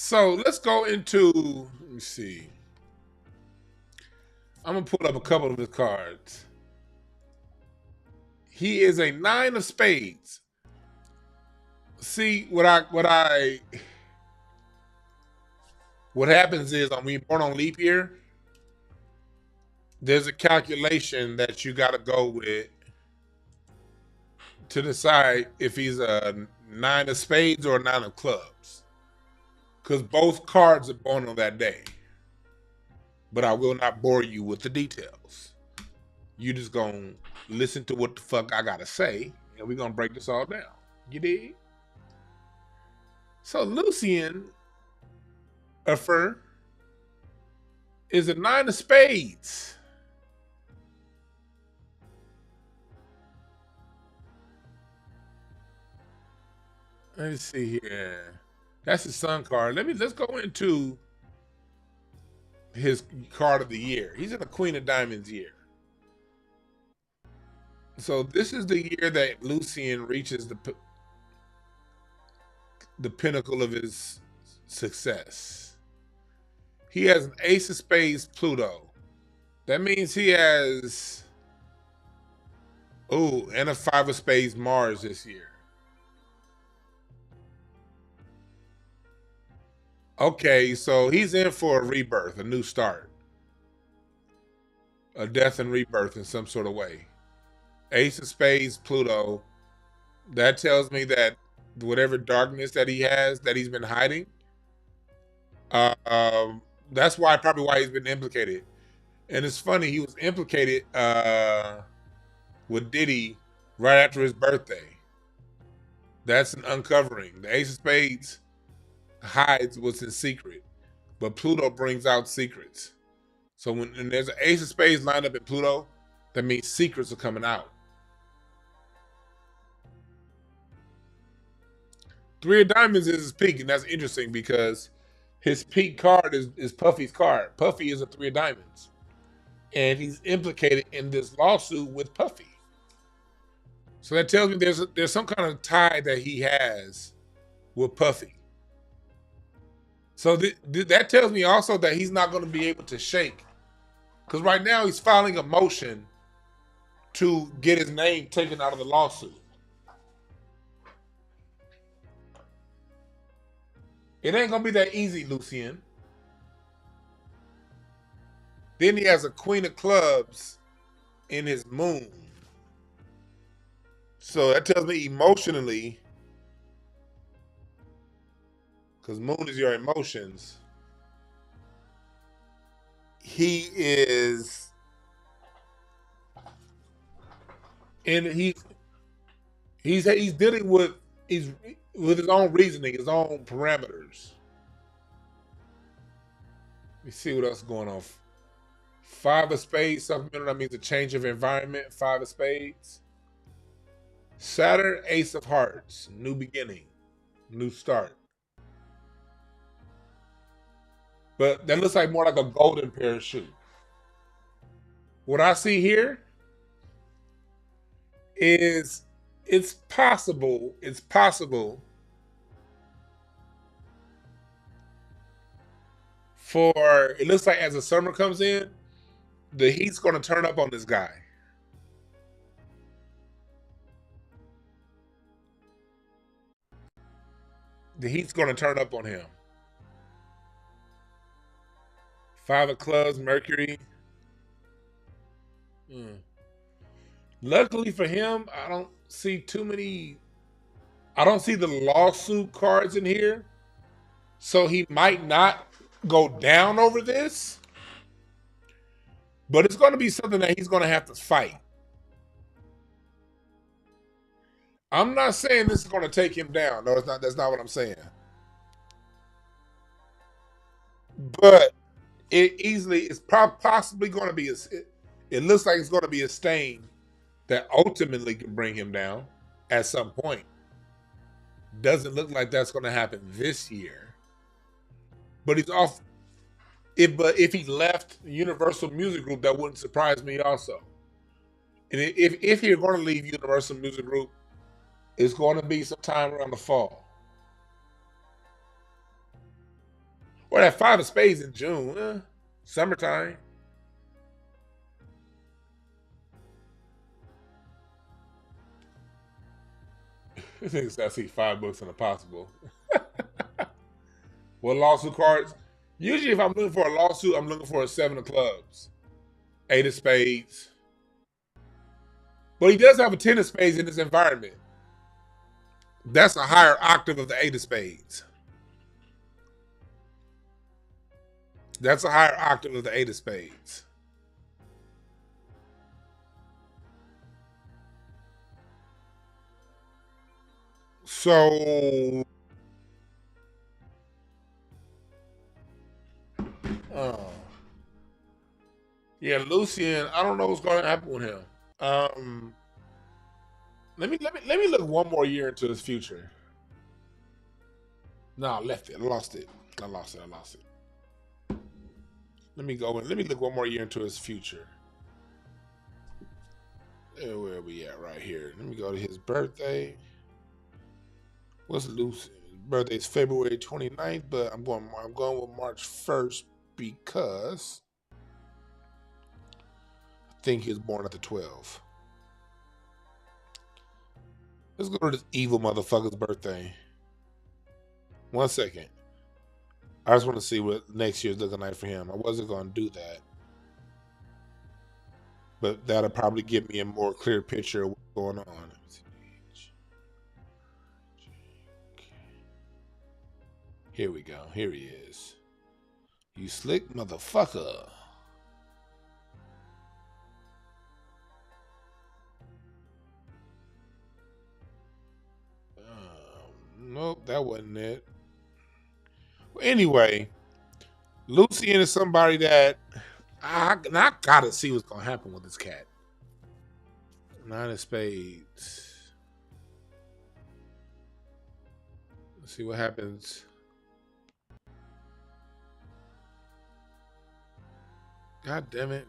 So let's go into, let me see. I'm gonna pull up a couple of his cards. He is a 9 of spades. See, what happens is when you're born on leap year, there's a calculation that you gotta go with to decide if he's a 9 of spades or a 9 of clubs. Because both cards are born on that day. But I will not bore you with the details. You just gonna listen to what the fuck I gotta say, and we're gonna break this all down. You dig? So Lucian Uffer is a 9 of spades. Let's see here. That's his sun card. Let's go into his card of the year. He's in the Queen of Diamonds year. So this is the year that Lucian reaches the pinnacle of his success. He has an Ace of Spades Pluto. That means he has and a 5 of Spades Mars this year. Okay, so he's in for a rebirth, a new start, a death and rebirth in some sort of way. Ace of Spades, Pluto. That tells me that whatever darkness that he has, that he's been hiding, that's probably why he's been implicated. And it's funny, he was implicated with Diddy right after his birthday. That's an uncovering. The Ace of Spades hides what's in secret, but Pluto brings out secrets. So when there's an Ace of Spades lined up in Pluto, that means secrets are coming out. 3 of Diamonds is his peak, and that's interesting because his peak card is Puffy's card. Puffy is a 3 of Diamonds, and he's implicated in this lawsuit with Puffy. So that tells me there's some kind of tie that he has with Puffy. So that tells me also that he's not going to be able to shake, because right now he's filing a motion to get his name taken out of the lawsuit. It ain't gonna be that easy, Lucian. Then he has a Queen of Clubs in his moon. So that tells me emotionally, because moon is your emotions, he is, and he's dealing with his own reasoning, his own parameters. Let me see what else is going on. 5 of Spades, supplemental, that means a change of environment. 5 of Spades. Saturn, Ace of Hearts, new beginning, new start. But that looks like more like a golden parachute. What I see here is it's possible for, it looks like as the summer comes in, the heat's going to turn up on this guy. The heat's going to turn up on him. 5 of Clubs, Mercury. Luckily for him, I don't see the lawsuit cards in here. So he might not go down over this. But it's going to be something that he's going to have to fight. I'm not saying this is going to take him down. No, it's not. That's not what I'm saying. But it's possibly going to be it looks like it's going to be a stain that ultimately can bring him down at some point. Doesn't look like that's going to happen this year. But he's off. If he left Universal Music Group, that wouldn't surprise me also. And if you're going to leave Universal Music Group, it's going to be sometime around the fall. Or that 5 of Spades in June. Summertime. I think I see 5 books in a possible. What lawsuit cards? Usually if I'm looking for a lawsuit, I'm looking for a 7 of Clubs. 8 of Spades. But he does have a 10 of Spades in his environment. That's a higher octave of the 8 of Spades. That's a higher octave of the 8 of Spades. So Yeah, Lucian. I don't know what's going to happen with him. Um, let me look one more year into his future. No, I left it. I lost it. I lost it. Let me go and let me look one more year into his future. Where are we at right here? Let me go to his birthday. What's Lucian's birthday? Is February 29th, but I'm going with March 1st because I think he was born at the 12. Let's go to this evil motherfucker's birthday. 1 second. I just want to see what next year's looking like for him. I wasn't going to do that, but that'll probably give me a more clear picture of what's going on. Here we go. Here he is. You slick motherfucker. Nope, that wasn't it. Well, anyway, Lucian is somebody that I gotta see what's gonna happen with this cat. 9 of spades. Let's see what happens. God damn it.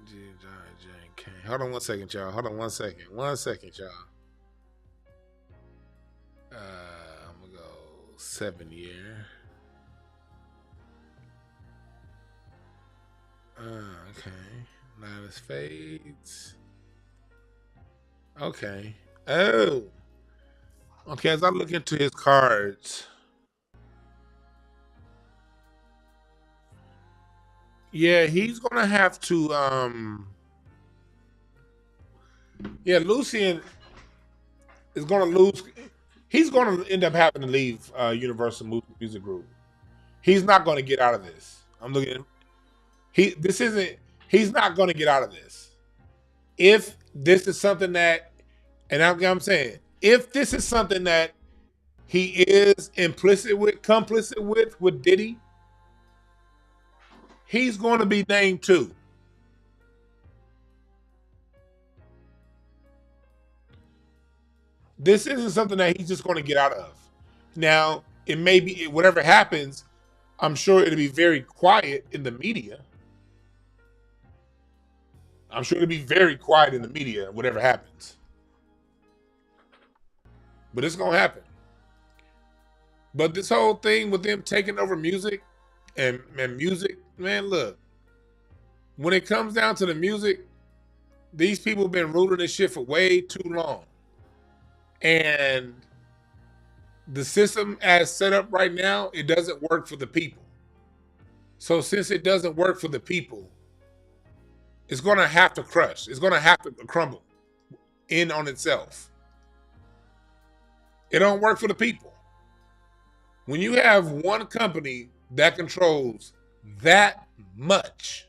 Hold on 1 second, y'all. Hold on 1 second. 1 second, y'all. I'm gonna go 7 year. Okay. 9 of spades. Okay. Oh. Okay, as I look into his cards. Yeah, he's gonna have to yeah, Lucian is gonna lose. He's gonna end up having to leave Universal Music Group. He's not gonna get out of this. I'm looking he's not gonna get out of this. If this is something that, and I'm saying, if this is something that he is complicit with Diddy, he's going to be named too. This isn't something that he's just going to get out of. Now, it may be, whatever happens, I'm sure it'll be very quiet in the media. I'm sure it'll be very quiet in the media, whatever happens. But it's going to happen. But this whole thing with them taking over music and music, man, look, when it comes down to the music, these people have been ruling this shit for way too long. And the system as set up right now, it doesn't work for the people. So since it doesn't work for the people, it's going to have to crush. It's going to have to crumble in on itself. It don't work for the people. When you have one company that controls that much,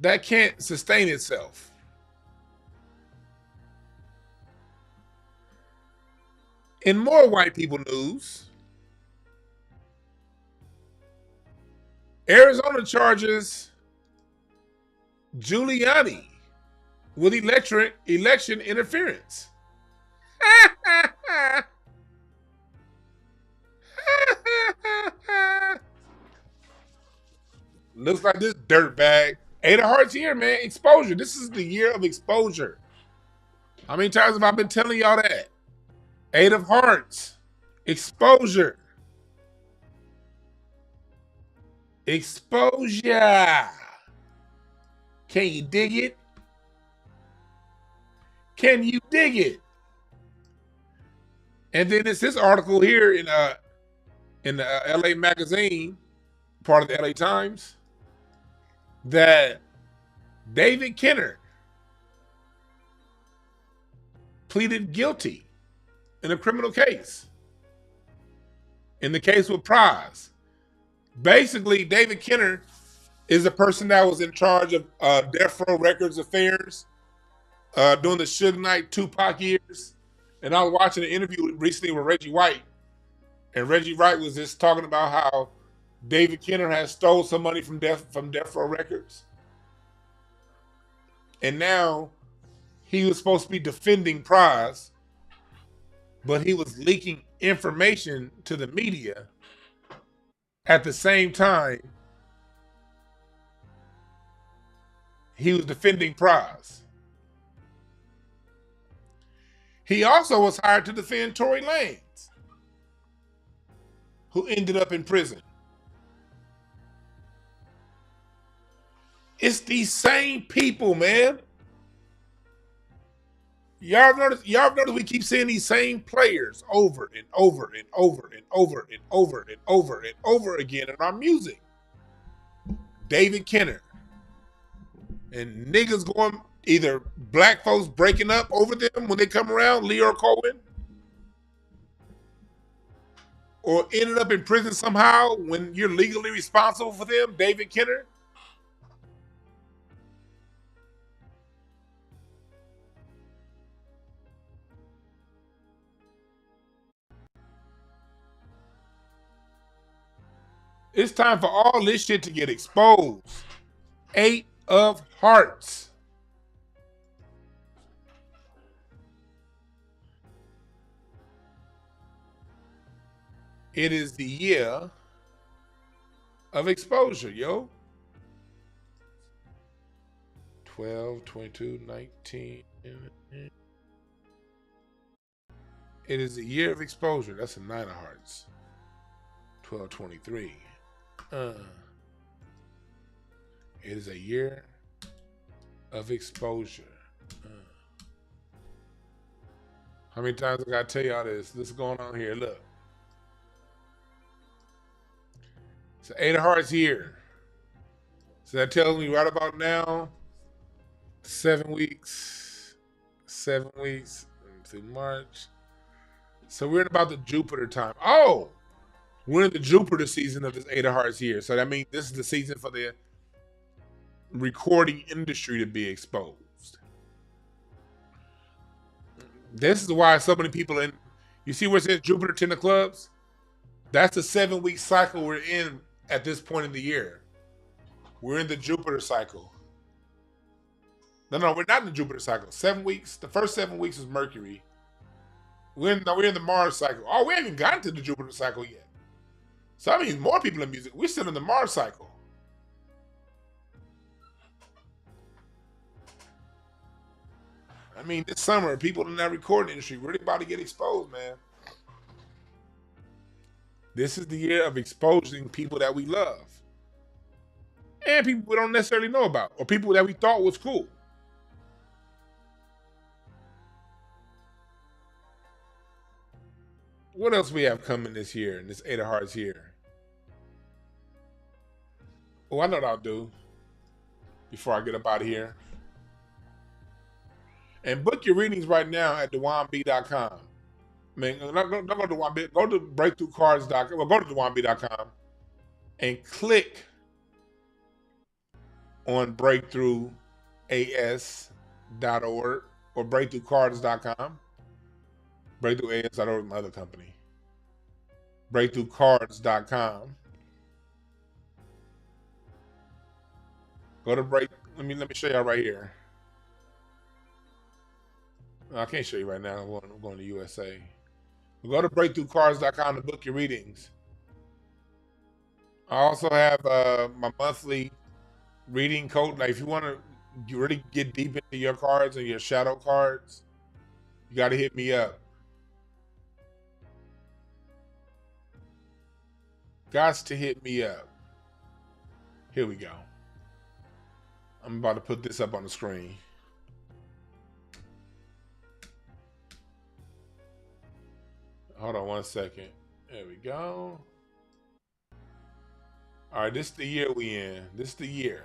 that can't sustain itself. In more white people news, Arizona charges Giuliani with election interference. Looks like this dirtbag. 8 of Hearts here, man. Exposure. This is the year of exposure. How many times have I been telling y'all that? 8 of Hearts. Exposure. Exposure. Can you dig it? Can you dig it? And then it's this article here in the LA Magazine, part of the LA Times, that David Kenner pleaded guilty in a criminal case. In the case with Prize. Basically, David Kenner is the person that was in charge of Death Row Records affairs during the Suge Knight Tupac years. And I was watching an interview recently with Reggie White. And Reggie White was just talking about how David Kenner has stole some money from Death Row Records, and now he was supposed to be defending Pras, but he was leaking information to the media at the same time he was defending Pras. He also was hired to defend Tory Lanez, who ended up in prison. It's these same people, man. Y'all notice we keep seeing these same players over and over and over and over and over and over and over again in our music. David Kenner. And niggas going, either black folks breaking up over them when they come around, Leo Cohen, or ended up in prison somehow when you're legally responsible for them, David Kenner. It's time for all this shit to get exposed. 8 of Hearts. It is the year of exposure, yo. 12, 22, 19. It is the year of exposure. That's a 9 of Hearts. 12, 23. It is a year of exposure. How many times I gotta tell y'all this? This is going on here. Look. It's 8 of Hearts here. So that tells me right about now, 7 weeks. 7 weeks through March. So we're in about the Jupiter time. Oh! We're in the Jupiter season of this 8 of Hearts year. So that means this is the season for the recording industry to be exposed. This is why so many people in, you see where it says Jupiter 10 of clubs? That's the 7-week cycle we're in at this point in the year. We're in the Jupiter cycle. No, we're not in the Jupiter cycle. 7 weeks, the first 7 weeks is Mercury. We're in the Mars cycle. Oh, we haven't gotten to the Jupiter cycle yet. So that means more people in music. We're still in the Mars cycle. I mean, this summer, people in that recording industry really about to get exposed, man. This is the year of exposing people that we love. And people we don't necessarily know about. Or people that we thought was cool. What else we have coming this year, in this 8 of Hearts year? Oh, I know what I'll do before I get up out of here. And book your readings right now at DewanB.com. I mean, don't go to DewanB, go to BreakthroughCards.com. Well, go to DewanB.com and click on BreakthroughAS.org or BreakthroughCards.com. BreakthroughAS.org is my other company. BreakthroughCards.com. Go to let me show y'all right here. I can't show you right now. I'm going to USA. Go to BreakthroughCards.com to book your readings. I also have my monthly reading code. Like if you want to really get deep into your cards and your shadow cards, you got to hit me up. Gots to hit me up. Here we go. I'm about to put this up on the screen. Hold on 1 second. There we go. All right, this is the year we in. This is the year.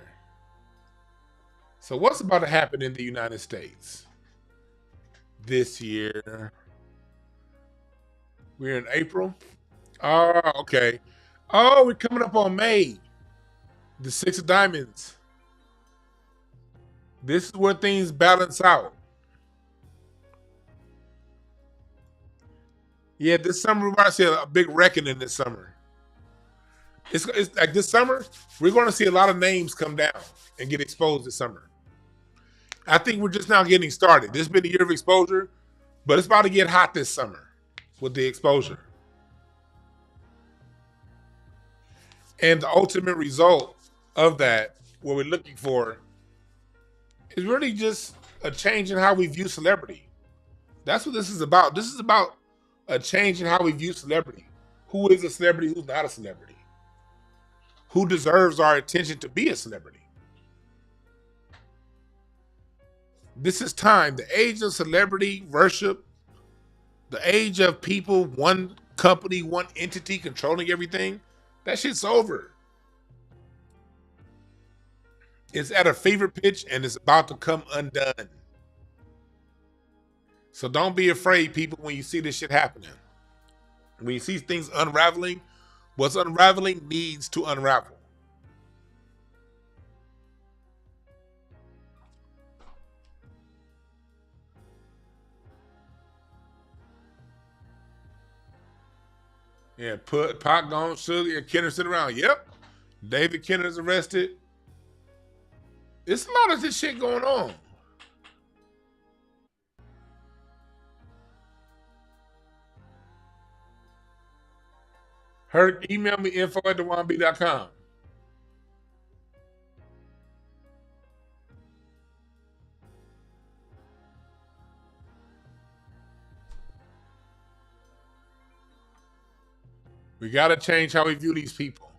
So what's about to happen in the United States this year? We're in April. Oh, okay. Oh, we're coming up on May. The 6 of Diamonds. This is where things balance out. Yeah, this summer we're about to see a big reckoning this summer. It's like this summer, we're going to see a lot of names come down and get exposed this summer. I think we're just now getting started. This has been a year of exposure, but it's about to get hot this summer with the exposure. And the ultimate result of that, what we're looking for, is really just a change in how we view celebrity. That's what this is about. This is about a change in how we view celebrity. Who is a celebrity? Who's not a celebrity? Who deserves our attention to be a celebrity? This is time. The age of celebrity worship, the age of people, one company, one entity controlling everything, that shit's over. It's at a fever pitch and it's about to come undone. So don't be afraid, people, when you see this shit happening. When you see things unraveling, what's unraveling needs to unravel. Yeah, put pot gone, sugar, and Kenner sit around. Yep. David Kenner's arrested. It's a lot of this shit going on. Email me info@thewanb.com. We gotta change how we view these people.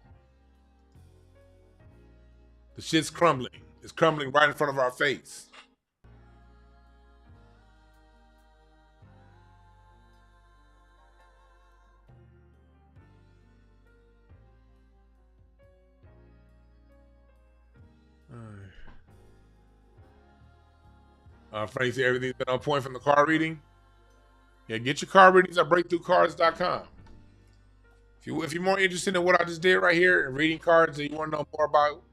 The shit's crumbling. It's crumbling right in front of our face. Frank said everything's been on point from the card reading. Yeah, get your card readings at breakthroughcards.com. If you're more interested in what I just did right here and reading cards and you want to know more about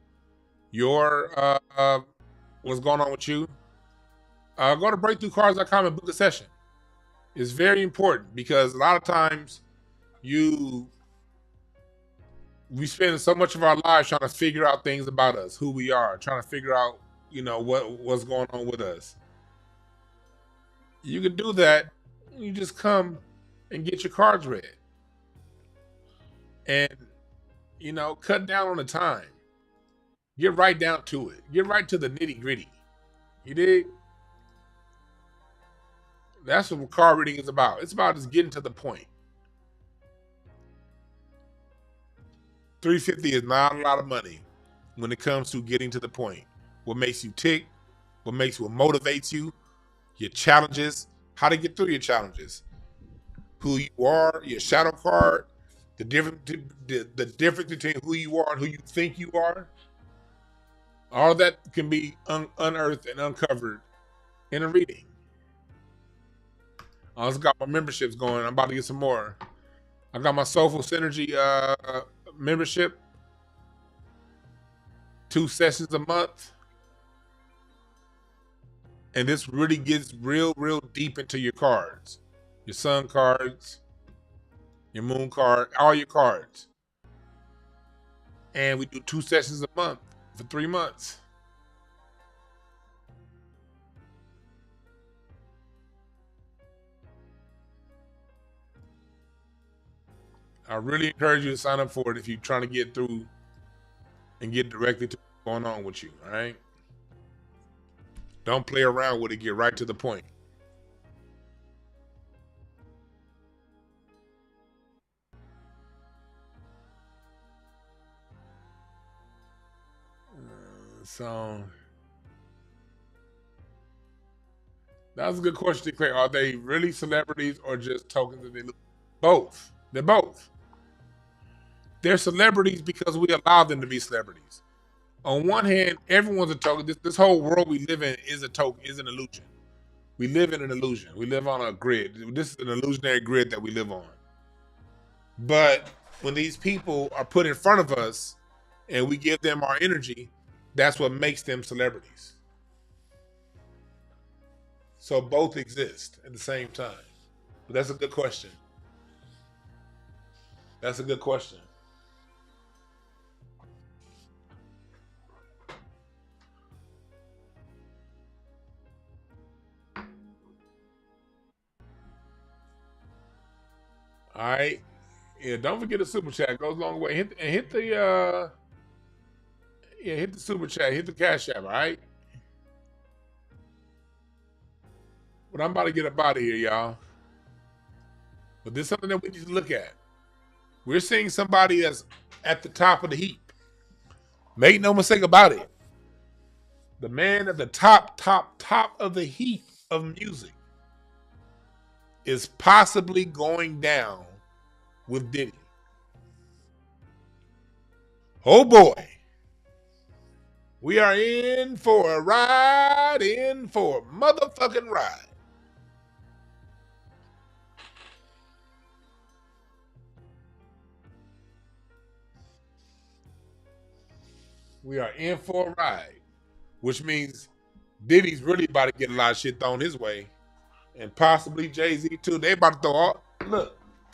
your what's going on with you, go to breakthroughcards.com and book a session. It's very important because a lot of times we spend so much of our lives trying to figure out things about us, who we are, trying to figure out, what's going on with us. You can do that. You just come and get your cards read. And, cut down on the time. Get right down to it. Get right to the nitty gritty. You dig? That's what card reading is about. It's about just getting to the point. $350 is not a lot of money when it comes to getting to the point. What makes you tick, what motivates you, your challenges, how to get through your challenges, who you are, your shadow card, the difference between who you are and who you think you are. All that can be unearthed and uncovered in a reading. I also got my memberships going. I'm about to get some more. I got my Soulful Synergy membership. 2 sessions a month. And this really gets real deep into your cards. Your sun cards, your moon card, all your cards. And we do 2 sessions a month for 3 months. I really encourage you to sign up for it if you're trying to get through and get directly to what's going on with you, all right? Don't play around with it. Get right to the point. So that was a good question to clear. Are they really celebrities or just tokens that they look? Both. They're both. They're celebrities because we allow them to be celebrities. On one hand, everyone's a token. This whole world we live in is a token, is an illusion. We live in an illusion. We live on a grid. This is an illusionary grid that we live on. But when these people are put in front of us and we give them our energy, that's what makes them celebrities. So both exist at the same time. But that's a good question. That's a good question. All right. Yeah, don't forget the super chat. It goes a long way. Hit the hit the super chat. Hit the cash app. All right. But I'm about to get up out of here, y'all. But this is something that we need to look at. We're seeing somebody that's at the top of the heap. Make no mistake about it. The man at the top of the heap of music is possibly going down with Diddy. Oh boy. We are in for a ride, in for a motherfucking ride. We are in for a ride, which means Diddy's really about to get a lot of shit thrown his way, and possibly Jay-Z too. They about to throw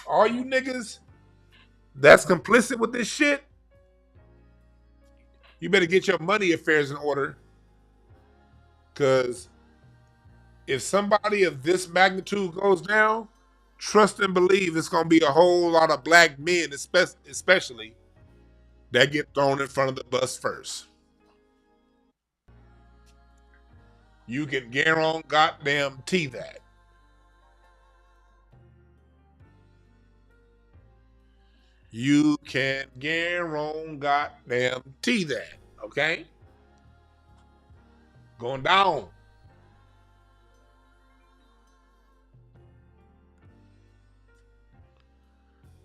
all you niggas that's complicit with this shit, you better get your money affairs in order, because if somebody of this magnitude goes down, trust and believe it's going to be a whole lot of black men, especially, that get thrown in front of the bus first. You can guarantee that. You can guarantee that. Okay? Going down.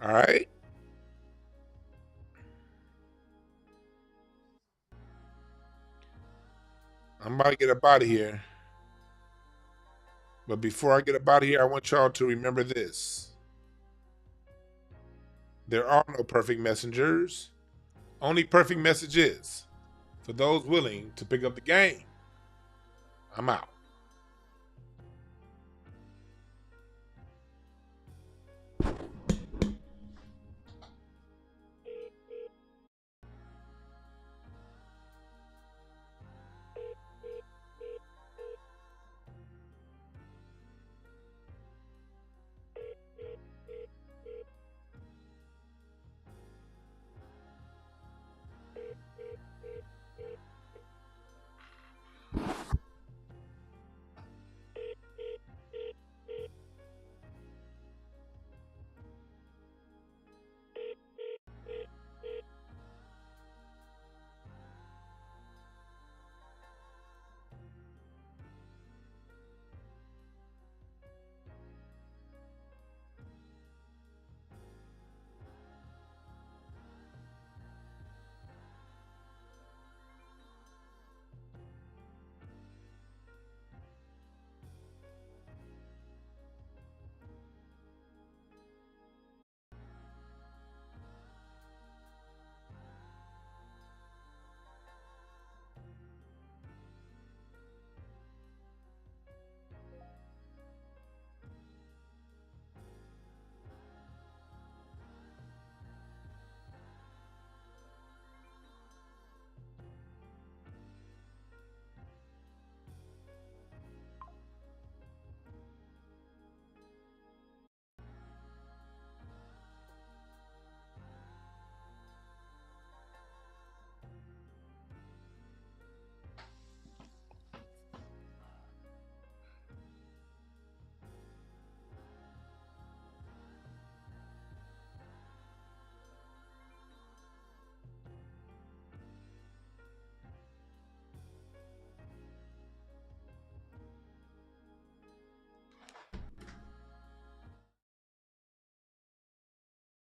All right? I'm about to get up out of here. But before I get up out of here, I want y'all to remember this. There are no perfect messengers. Only perfect messages for those willing to pick up the game. I'm out.